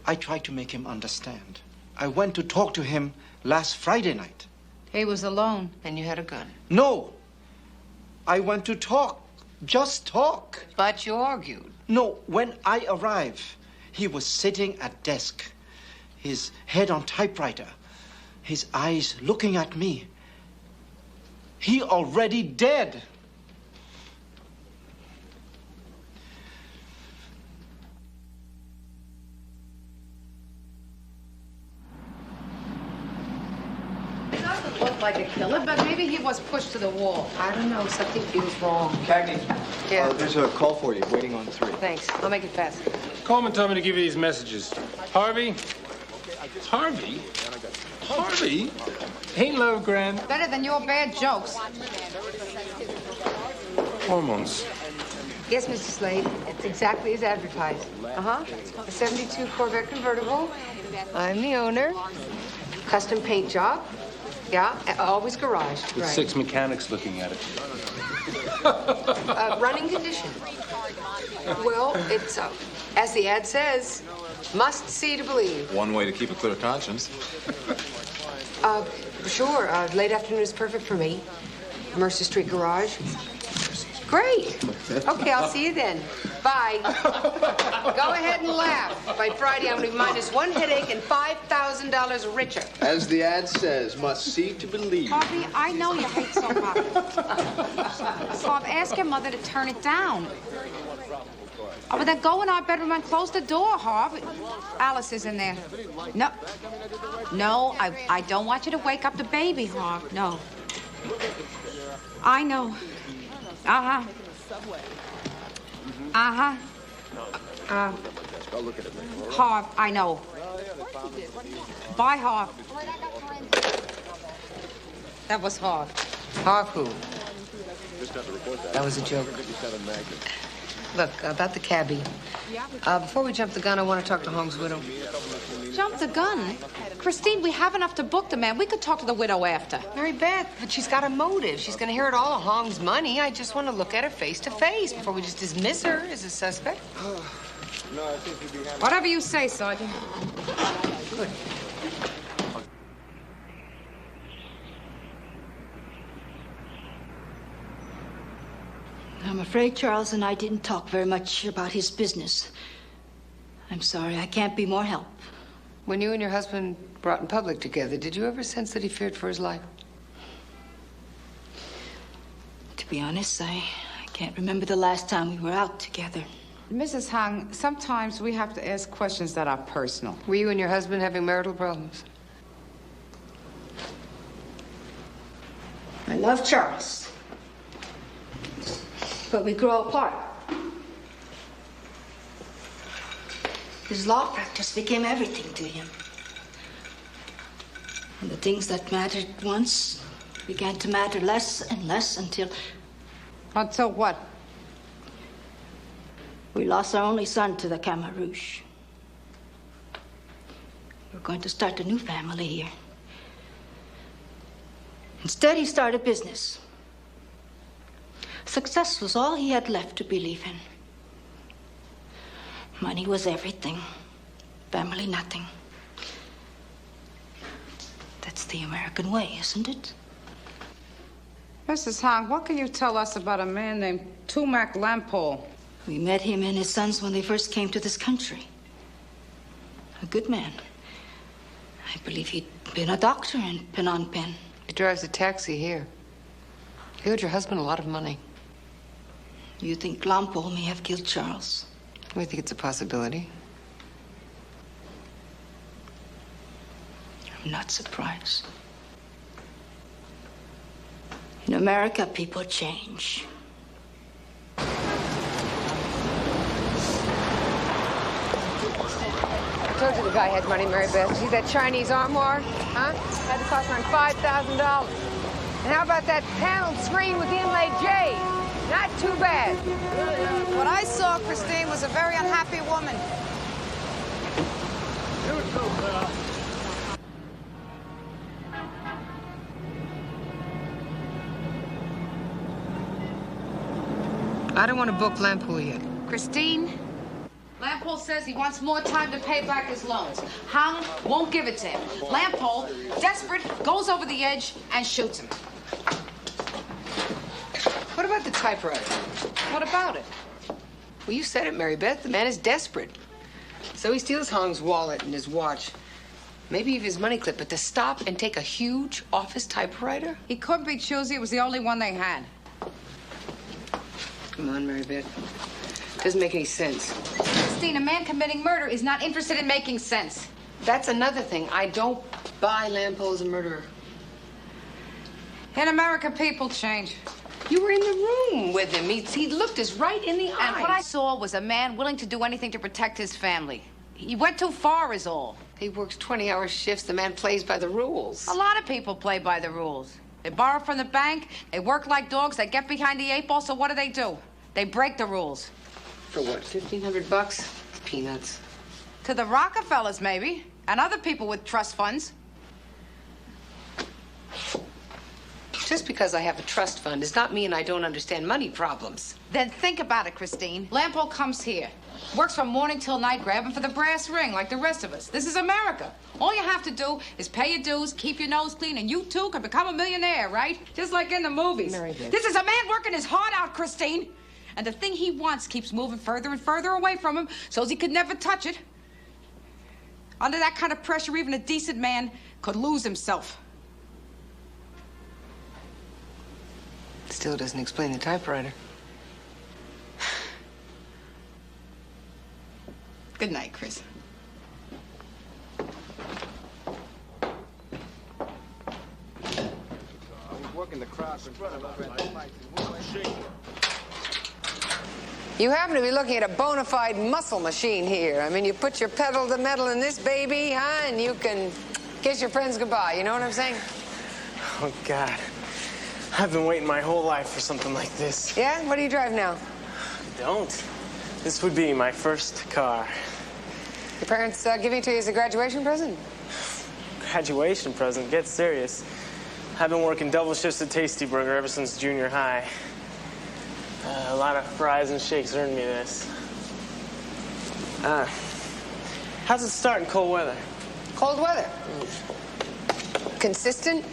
I tried to make him understand. I went to talk to him last Friday night. He was alone. And you had a gun? No. I went to talk. Just talk. But you argued. No, when I arrived, he was sitting at desk, his head on typewriter, his eyes looking at me. He already dead. He doesn't look like a killer, but maybe he was pushed to the wall. I don't know. Something feels wrong. Cagney. Yeah. There's a call for you, waiting on 3. Thanks. I'll make it fast. Coleman told me to give you these messages. Harvey? Harvey? Harvey? Ain't love grand? Better than your bad jokes. Hormones. Yes, Mr. Slade. It's exactly as advertised. Uh-huh. A 72 Corvette convertible. I'm the owner. Custom paint job. Yeah, always garage. With 6 mechanics looking at it. Running condition. Well, it's, as the ad says, must see to believe. One way to keep a clear conscience. Sure. Late afternoon is perfect for me. Mercer Street garage. Great. Okay, I'll see you then. Bye. Go ahead and laugh. By Friday, I'm going to be minus 1 headache and $5,000 richer. As the ad says, must see to believe. Harvey, I know you hate soap operas. Bob, ask your mother to turn it down. Oh, but then go in our bedroom and close the door, Harv. Alice is in there. No, I don't want you to wake up the baby, Harv. No. I know. Uh-huh. Uh-huh. Harv, I know. Bye, Harv. That was Harv. Harv who? That was a joke. Look, about the cabbie. Before we jump the gun, I want to talk to Hong's widow. Jump the gun? Christine, we have enough to book the man. We could talk to the widow after. Mary Beth, but she's got a motive. She's going to hear it all of Hong's money. I just want to look at her face to face before we just dismiss her as a suspect. Whatever you say, Sergeant. Good. I'm afraid Charles and I didn't talk very much about his business. I'm sorry, I can't be more help. When you and your husband brought in public together, did you ever sense that he feared for his life? To be honest, I can't remember the last time we were out together. Mrs. Hung, sometimes we have to ask questions that are personal. Were you and your husband having marital problems? I love Charles. But we grow apart. His law practice became everything to him. And the things that mattered once began to matter less and less until... Until what? We lost our only son to the Khmer Rouge. We're going to start a new family here. Instead, he started business. Success was all he had left to believe in. Money was everything. Family, nothing. That's the American way, isn't it? Mrs. Hong, what can you tell us about a man named Tumac Lampole? We met him and his sons when they first came to this country. A good man. I believe he'd been a doctor in Phnom Penh. He drives a taxi here. He owed your husband a lot of money. You think Lampole may have killed Charles? We think it's a possibility. I'm not surprised. In America, people change. I told you the guy had money, Mary Beth. See that Chinese armoire? Huh? Had to cost around $5,000. And how about that paneled screen with the inlaid J? Not too bad. What I saw, Christine, was a very unhappy woman. I don't want to book Lampole yet. Christine, Lampole says he wants more time to pay back his loans. Hong won't give it to him. Lampole, desperate, goes over the edge and shoots him. What about the typewriter? What about it? Well, you said it, Mary Beth. The man is desperate. So he steals Hong's wallet and his watch. Maybe even his money clip, but to stop and take a huge office typewriter? He couldn't be choosy. It was the only one they had. Come on, Mary Beth. Doesn't make any sense. Christine, a man committing murder is not interested in making sense. That's another thing. I don't buy Lampole as a murderer. In America, people change. You were in the room with him. He looked us right in the eyes. And what I saw was a man willing to do anything to protect his family. He went too far is all. He works 20-hour shifts. The man plays by the rules. A lot of people play by the rules. They borrow from the bank, they work like dogs, they get behind the 8 ball, so what do? They break the rules. For what, $1,500? Peanuts. To the Rockefellers, maybe, and other people with trust funds. Just because I have a trust fund does not mean I don't understand money problems. Then think about it, Christine. Lampole comes here, works from morning till night, grabbing for the brass ring like the rest of us. This is America. All you have to do is pay your dues, keep your nose clean, and you too can become a millionaire, right? Just like in the movies. Mary Beth. This is a man working his heart out, Christine. And the thing he wants keeps moving further and further away from him, so he could never touch it. Under that kind of pressure, even a decent man could lose himself. Still doesn't explain the typewriter. Good night, Chris. You happen to be looking at a bona fide muscle machine here. I mean, you put your pedal to metal in this baby, huh, and you can kiss your friends goodbye. You know what I'm saying? Oh, God. I've been waiting my whole life for something like this. Yeah? What do you drive now? Don't. This would be my first car. Your parents giving it to you as a graduation present? Graduation present? Get serious. I've been working double shifts at Tasty Burger ever since junior high. A lot of fries and shakes earned me this. How's it start in cold weather? Cold weather? Consistent?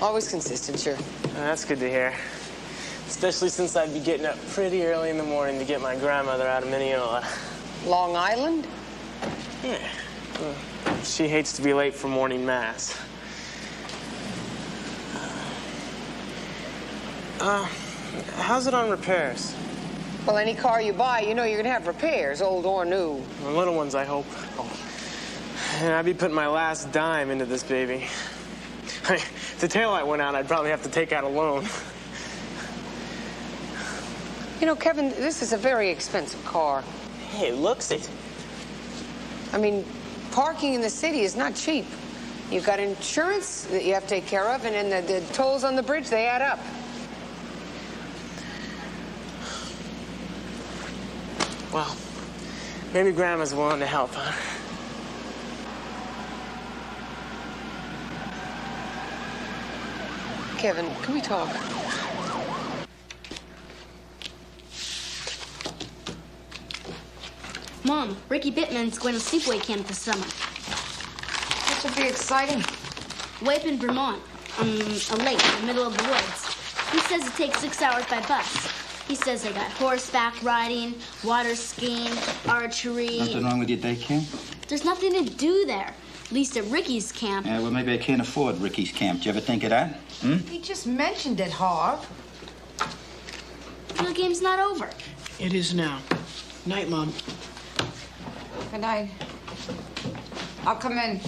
Always consistent, sure. That's good to hear. Especially since I'd be getting up pretty early in the morning to get my grandmother out of Mineola. Long Island? Yeah. She hates to be late for morning mass. How's it on repairs? Well, any car you buy, you know you're gonna have repairs, old or new. The little ones, I hope. Oh. And I'd be putting my last dime into this baby. If the taillight went out, I'd probably have to take out a loan. You know, Kevin, this is a very expensive car. Hey, it looks it. I mean, parking in the city is not cheap. You've got insurance that you have to take care of, and then the tolls on the bridge, they add up. Well, maybe Grandma's willing to help, huh? Kevin, can we talk? Mom, Ricky Bittman's going to sleepaway camp this summer. This will be exciting. Way up in Vermont, on a lake in the middle of the woods. He says it takes 6 hours by bus. He says they got horseback riding, water skiing, archery. Nothing wrong with your day camp? There's nothing to do there. At least at Ricky's camp. Yeah, well, maybe I can't afford Ricky's camp. Do you ever think of that? He just mentioned it, Harv. The game's not over. It is now. Night, Mom. Good night. I'll come in.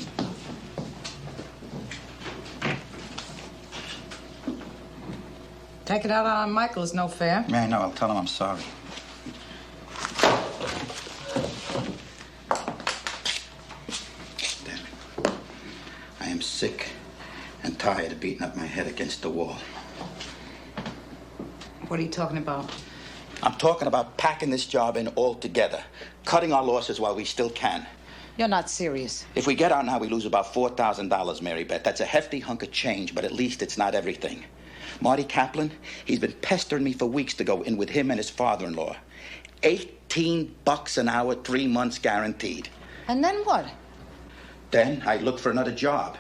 Take it out on Michael is no fair. Yeah, I know. I'll tell him I'm sorry. Damn it. I am sick and tired of beating up my head against the wall. What are you talking about? I'm talking about packing this job in altogether, cutting our losses while we still can. You're not serious. If we get out now, we lose about $4,000, Mary Beth. That's a hefty hunk of change, but at least it's not everything. Marty Kaplan, he's been pestering me for weeks to go in with him and his father-in-law. $18 an hour, 3 months guaranteed. And then what? Then I look for another job.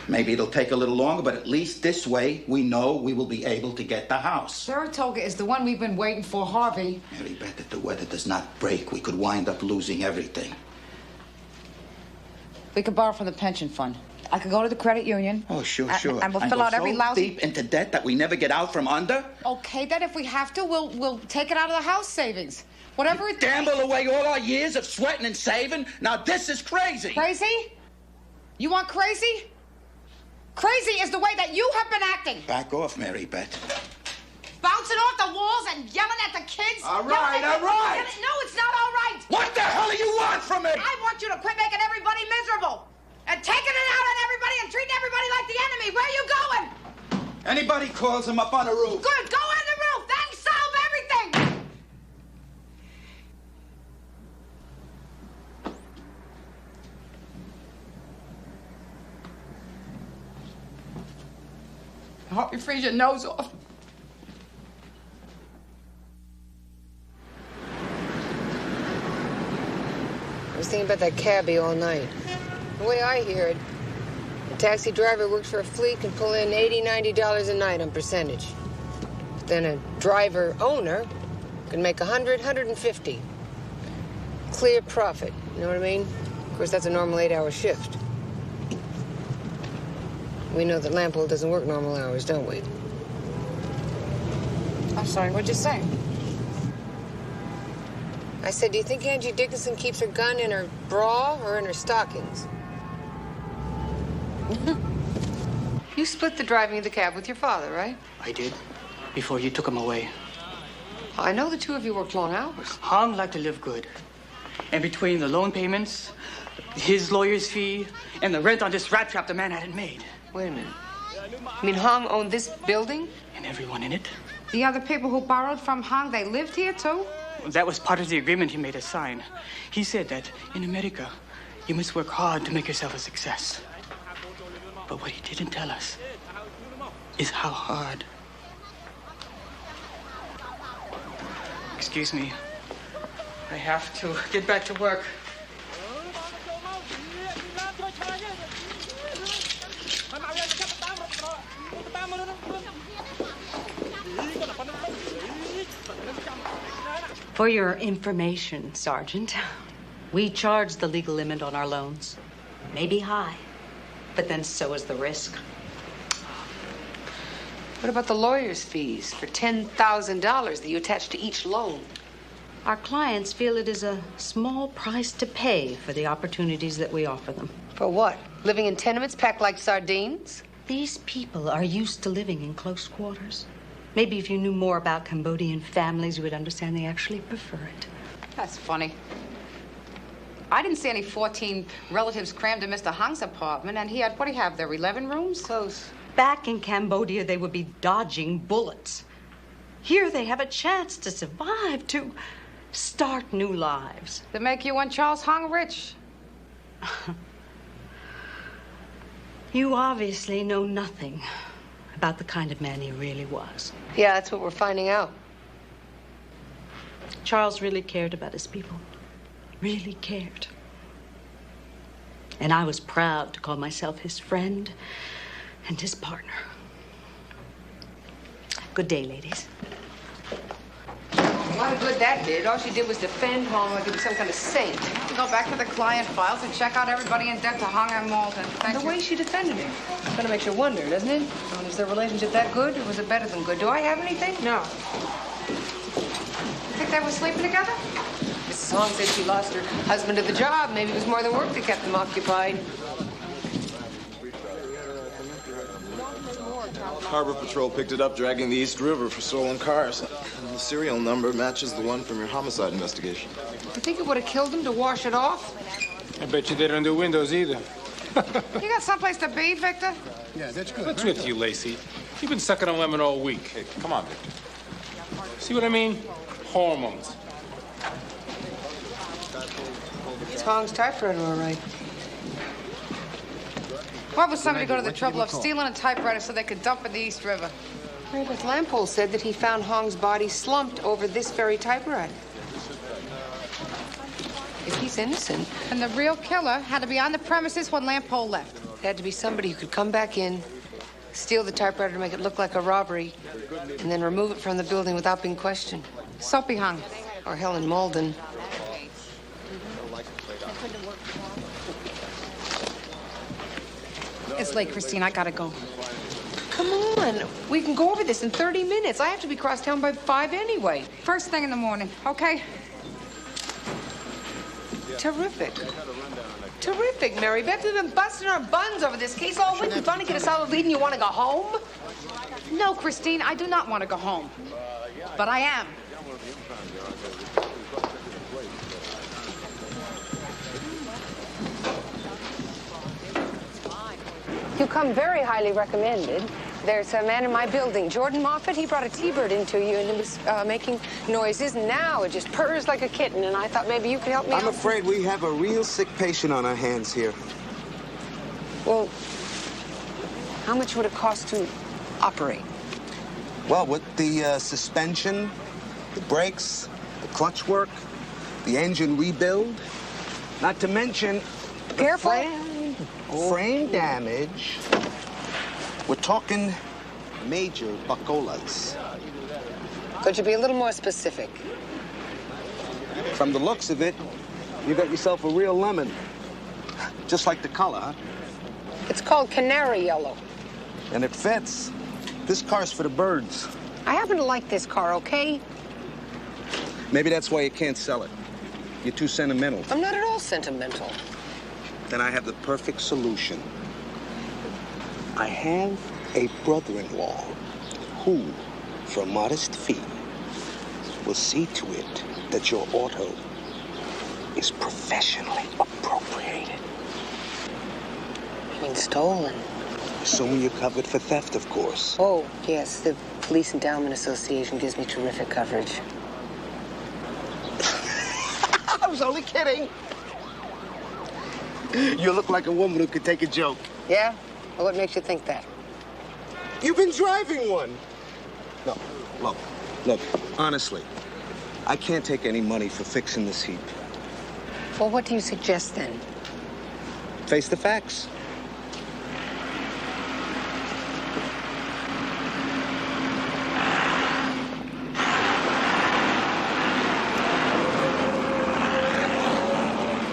Maybe it'll take a little longer, but at least this way we know we will be able to get the house. Saratoga is the one we've been waiting for, Harvey. Mary Beth, if the weather does not break, we could wind up losing everything. We could borrow from the pension fund. I could go to the credit union. Oh, sure. And we'll fill out every lousy... deep into debt that we never get out from under? Okay, then if we have to, we'll take it out of the house savings. Whatever it... Gamble away all our years of sweating and saving? Now this is crazy. Crazy? You want crazy? Crazy is the way that you have been acting. Back off, Mary Beth. Bouncing off the walls and yelling at the kids. All right, all right. No, it's not all right. What the hell do you want from me? I want you to quit making everybody miserable and taking it out on everybody and treating everybody like the enemy. Where are you going? Anybody calls him up on the roof. Good, go on the roof. That'll solve everything. I hope you freeze your nose off. I was thinking about that cabbie all night. The way I hear it, a taxi driver works for a fleet can pull in $80, $90 a night on percentage. But then a driver-owner can make $100, $150. Clear profit, you know what I mean? Of course, that's a normal 8-hour shift. We know that Lampool doesn't work normal hours, don't we? I'm sorry, what'd you say? I said, do you think Angie Dickinson keeps her gun in her bra or in her stockings? You split the driving of the cab with your father, right? I did, before you took him away. I know the two of you worked long hours. Hong liked to live good. And between the loan payments, his lawyer's fee, and the rent on this rat trap the man hadn't made. Wait a minute. You mean Hong owned this building? And everyone in it? The other people who borrowed from Hong, they lived here too? That was part of the agreement he made us sign. He said that in America, you must work hard to make yourself a success. But what he didn't tell us is how hard. Excuse me. I have to get back to work. For your information, Sergeant, we charge the legal limit on our loans. Maybe high, but then so is the risk. What about the lawyer's fees for $10,000 that you attach to each loan? Our clients feel it is a small price to pay for the opportunities that we offer them. For what? Living in tenements packed like sardines? These people are used to living in close quarters. Maybe if you knew more about Cambodian families, you would understand they actually prefer it. That's funny. I didn't see any 14 relatives crammed in Mr. Hong's apartment, and he had, what do you have there, 11 rooms? Close. Back in Cambodia, they would be dodging bullets. Here they have a chance to survive, to start new lives. To make you and Charles Hung rich. You obviously know nothing about the kind of man he really was. Yeah, that's what we're finding out. Charles really cared about his people. Really cared. And I was proud to call myself his friend and his partner. Good day, ladies. A lot of good that did. All she did was defend Hung like he was some kind of saint. Go back to the client files and check out everybody in debt to Hung and Malden. Thank The you. way she defended him kind of makes you wonder, doesn't it? I mean, is their relationship that good, or was it better than good? Do I have anything? No. You think they were sleeping together? Mrs. Hung said she lost her husband to the job. Maybe it was more than work that kept them occupied. Harbor Patrol picked it up dragging the East River for stolen cars. And the serial number matches the one from your homicide investigation. You think it would have killed him to wash it off? I bet you they don't do windows either. You got someplace to be, Victor? Yeah, that's good. What's with you, Lacey? You've been sucking on lemon all week. Hey, come on, Victor. See what I mean? Hormones. It's Hong's typewriter, all right. Why would somebody go to the trouble of stealing a typewriter so they could dump in the East River? Mary Beth Lampole said that he found Hong's body slumped over this very typewriter. If he's innocent... And the real killer had to be on the premises when Lampole left. It had to be somebody who could come back in, steal the typewriter to make it look like a robbery, and then remove it from the building without being questioned. Soapy Hung. Or Helen Malden. It's late, Christine. I gotta go. Come on. We can go over this in 30 minutes. I have to be across town by 5 anyway. First thing in the morning, okay? Terrific. Terrific, Mary Beth. We've been busting our buns over this case all week. We finally get a solid lead and you want to go home? No, Christine, I do not want to go home. But I am. You come very highly recommended. There's a man in my building, Jordan Moffat. He brought a T-bird into you, and it was making noises. Now it just purrs like a kitten, and I thought maybe you could help me I'm out. afraid we have a real sick patient on our hands here. Well, how much would it cost to operate? Well, with the suspension, the brakes, the clutch work, the engine rebuild, not to mention... Careful. Frame damage. We're talking major buccolas. Could you be a little more specific? From the looks of it, you got yourself a real lemon. Just like the color, huh? It's called canary yellow. And it fits. This car's for the birds. I happen to like this car, okay? Maybe that's why you can't sell it. You're too sentimental. I'm not at all sentimental. Then I have the perfect solution. I have a brother-in-law who, for a modest fee, will see to it that your auto is professionally appropriated. You mean stolen? Assuming you're covered for theft, of course. Oh, yes. The Police Endowment Association gives me terrific coverage. I was only kidding. You look like a woman who could take a joke. Yeah? Well, what makes you think that? You've been driving one. No, look, honestly, I can't take any money for fixing this heap. Well, what do you suggest then? Face the facts.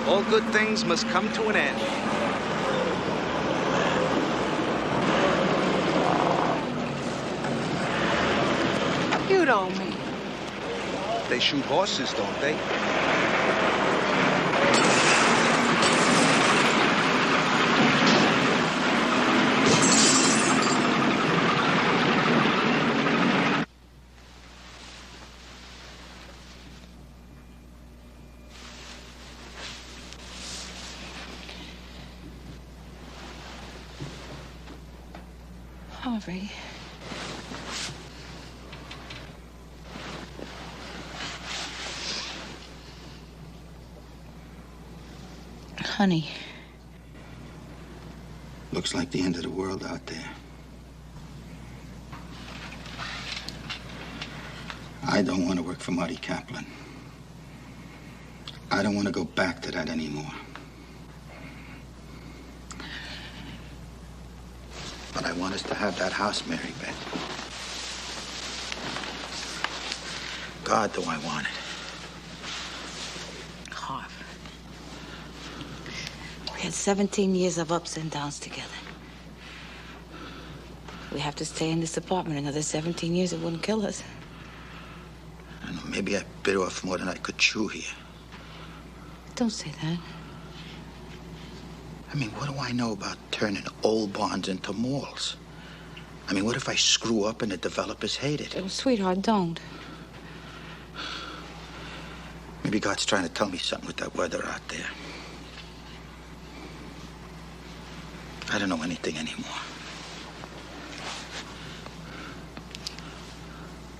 All good things must come to an end. You don't mean. They shoot horses, don't they? Harvey. Honey. Looks like the end of the world out there. I don't want to work for Marty Kaplan. I don't want to go back to that anymore. But I want us to have that house, Mary Beth. God, do I want it. Harv. We had 17 years of ups and downs together. We have to stay in this apartment another 17 years. It wouldn't kill us. I don't know, maybe I bit off more than I could chew here. Don't say that. I mean, what do I know about turning old barns into malls? I mean, what if I screw up and the developers hate it? Oh, sweetheart, don't. Maybe God's trying to tell me something with that weather out there. I don't know anything anymore.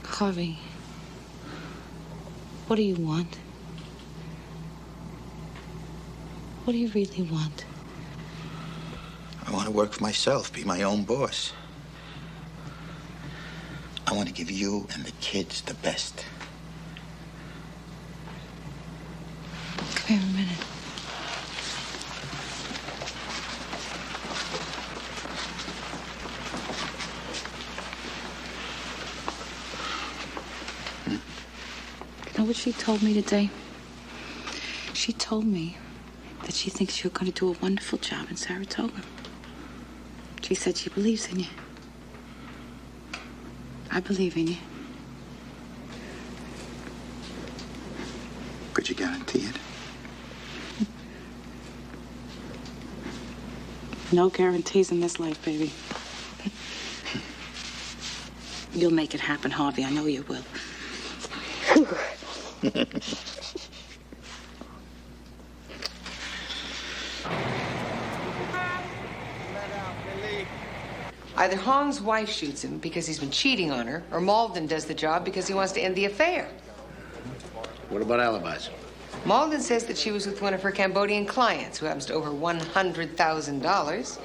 Harvey, what do you want? What do you really want? I want to work for myself, be my own boss. I want to give you and the kids the best. Come here a minute. You know what she told me today? She told me that she thinks you're going to do a wonderful job in Saratoga. She said she believes in you. I believe in you. Could you guarantee it? No guarantees in this life, baby. You'll make it happen, Harvey. I know you will. Either Hong's wife shoots him because he's been cheating on her, or Malden does the job because he wants to end the affair. What about alibis? Malden says that she was with one of her Cambodian clients who happens to over $100,000.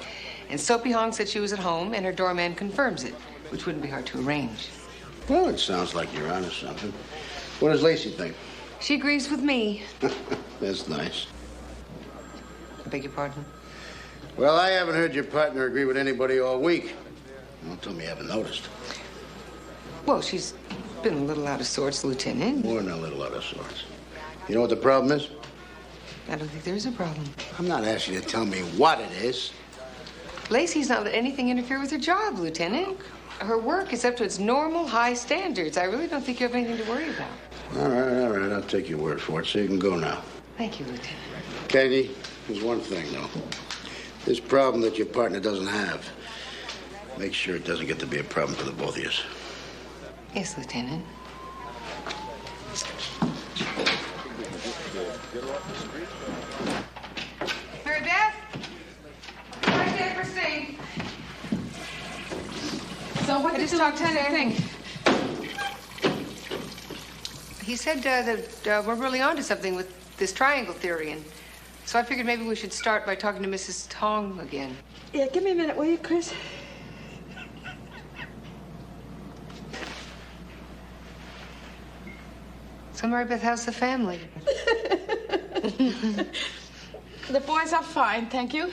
And Soapy Hong said she was at home, and her doorman confirms it, which wouldn't be hard to arrange. Well, it sounds like you're onto something. What does Lacey think? She agrees with me. That's nice. I beg your pardon? Well, I haven't heard your partner agree with anybody all week. Don't tell me you haven't noticed. Well, she's been a little out of sorts, Lieutenant. More than a little out of sorts. You know what the problem is? I don't think there's a problem. I'm not asking you to tell me what it is. Lacey's not let anything interfere with her job, Lieutenant. Her work is up to its normal high standards. I really don't think you have anything to worry about. All right. I'll take your word for it, so you can go now. Thank you, Lieutenant. Cagney, there's one thing, though. This problem that your partner doesn't have, make sure it doesn't get to be a problem for the both of you. Yes, Lieutenant. Mary Beth? Right there, Christine. So what did Lieutenant think? He said that we're really onto something with this triangle theory, and so I figured maybe we should start by talking to Mrs. Tong again. Yeah, give me a minute, will you, Chris? So, Mary Beth, how's the family? The boys are fine, thank you.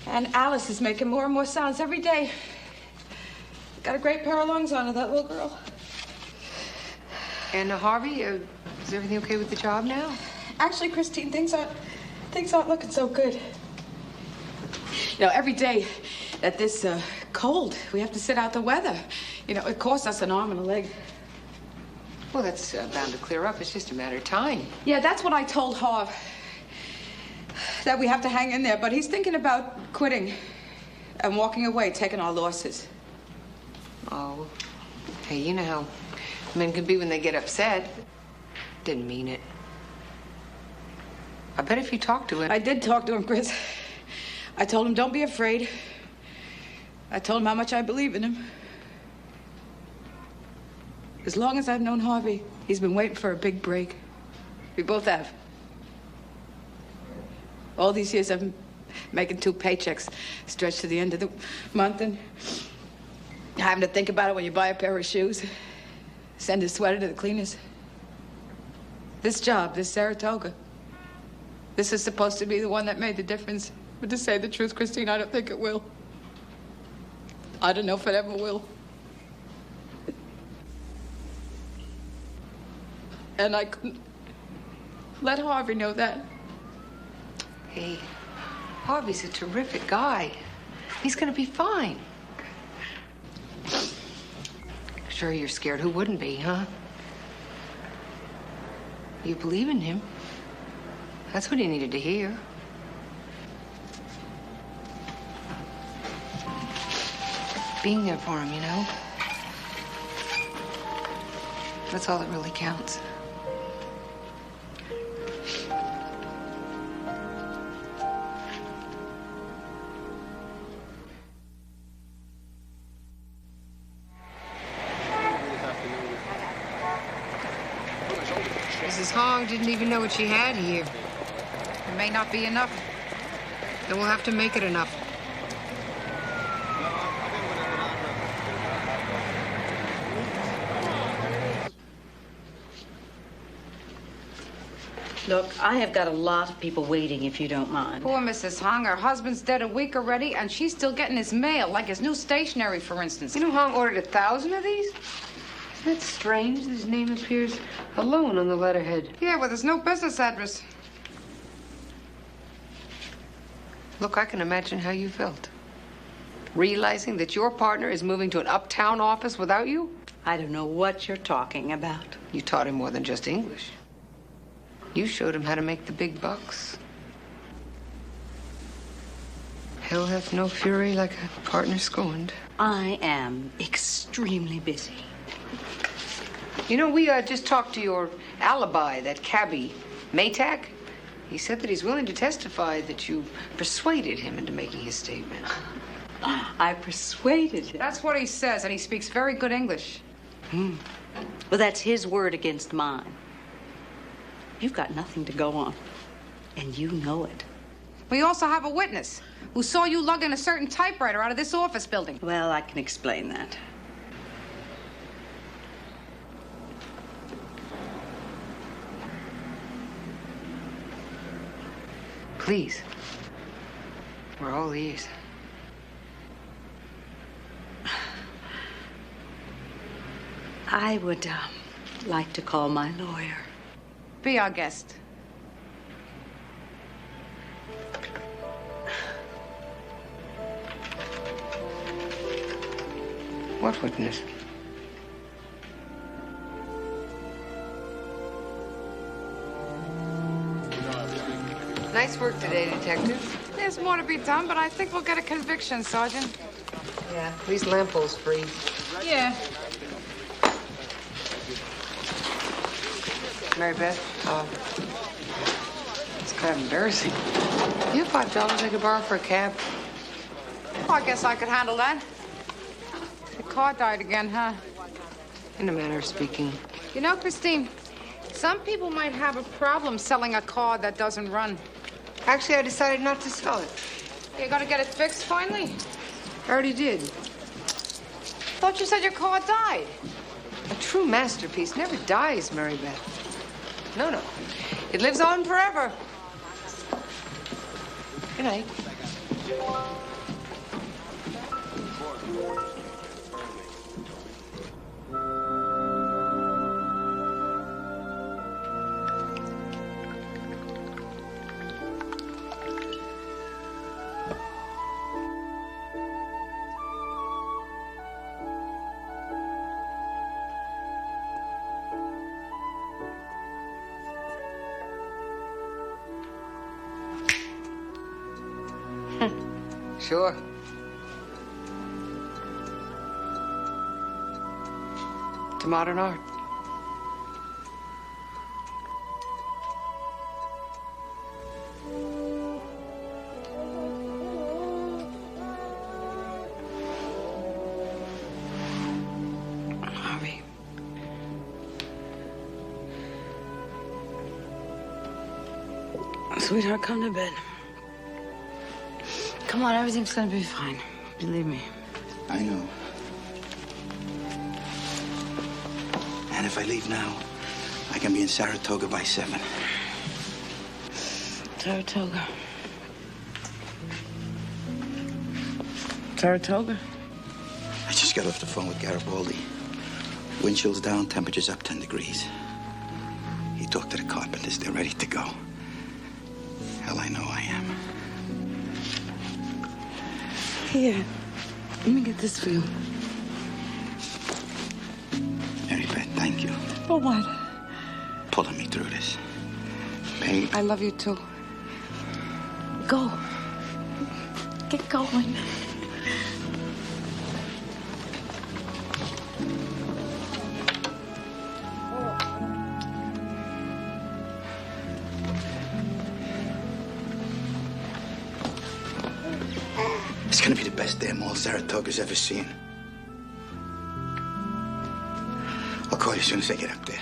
And Alice is making more and more sounds every day. Got a great pair of lungs on her, that little girl. And Harvey, is everything okay with the job now? Actually, Christine, things aren't looking so good. You know, every day at this cold, we have to sit out the weather. You know, it costs us an arm and a leg. Well, that's bound to clear up. It's just a matter of time. Yeah, that's what I told Harv. That we have to hang in there, but he's thinking about quitting and walking away, taking our losses. Oh, hey, you know how men can be when they get upset. Didn't mean it. I bet if you talked to him... I did talk to him, Chris. I told him, don't be afraid. I told him how much I believe in him. As long as I've known Harvey, he's been waiting for a big break. We both have. All these years I've been making 2 paychecks stretched to the end of the month and having to think about it when you buy a pair of shoes, send a sweater to the cleaners. This job, this Saratoga, this is supposed to be the one that made the difference. But to say the truth, Christine, I don't think it will. I don't know if it ever will. And I couldn't let Harvey know that. Hey, Harvey's a terrific guy. He's gonna be fine. Sure you're scared. Who wouldn't be, huh? You believe in him. That's what he needed to hear. Being there for him, you know? That's all that really counts. Mrs. Hong didn't even know what she had here. It may not be enough. Then we'll have to make it enough. Look, I have got a lot of people waiting, if you don't mind. Poor Mrs. Hong. Her husband's dead a week already, and she's still getting his mail, like his new stationery, for instance. You know Hong ordered 1,000 of these? Isn't that strange that his name appears alone on the letterhead? Yeah, well, there's no business address. Look, I can imagine how you felt. Realizing that your partner is moving to an uptown office without you? I don't know what you're talking about. You taught him more than just English. You showed him how to make the big bucks. Hell hath no fury like a partner scorned. I am extremely busy. You know, we just talked to your alibi, that cabbie, Maytack. He said that he's willing to testify that you persuaded him into making his statement. I persuaded him. That's what he says, and he speaks very good English. Well, that's his word against mine. You've got nothing to go on, and you know it. We also have a witness who saw you lugging a certain typewriter out of this office building. Well, I can explain that. Please. We're all ears. I would like to call my lawyer. Be our guest. What witness? Nice work today, Detective. There's more to be done, but I think we'll get a conviction, Sergeant. Yeah, these lamp poles free. Yeah. Mary Beth, it's kind of embarrassing. You have $5 I could borrow for a cab? Well, I guess I could handle that. The car died again, huh? In a manner of speaking. You know, Christine, some people might have a problem selling a car that doesn't run. Actually, I decided not to sell it. You gonna get it fixed finally? I already did. Thought you said your car died. A true masterpiece never dies, Mary Beth. No, no. It lives on forever. Good night. Sure. To modern art. Harvey. Sweetheart, come to bed. Come on, everything's gonna be fine. Believe me. I know. And if I leave now, I can be in Saratoga by 7. Saratoga. Saratoga? I just got off the phone with Garibaldi. Wind chill's down, temperature's up 10 degrees. He talked to the carpenters. They're ready to go. Hell, I know I am. Here, let me get this for you. Mary Beth, thank you. For what? Pulling me through this. Babe. I love you too. Go. Get going. It's gonna be the best damn mall Saratoga's ever seen. I'll call you as soon as I get up there.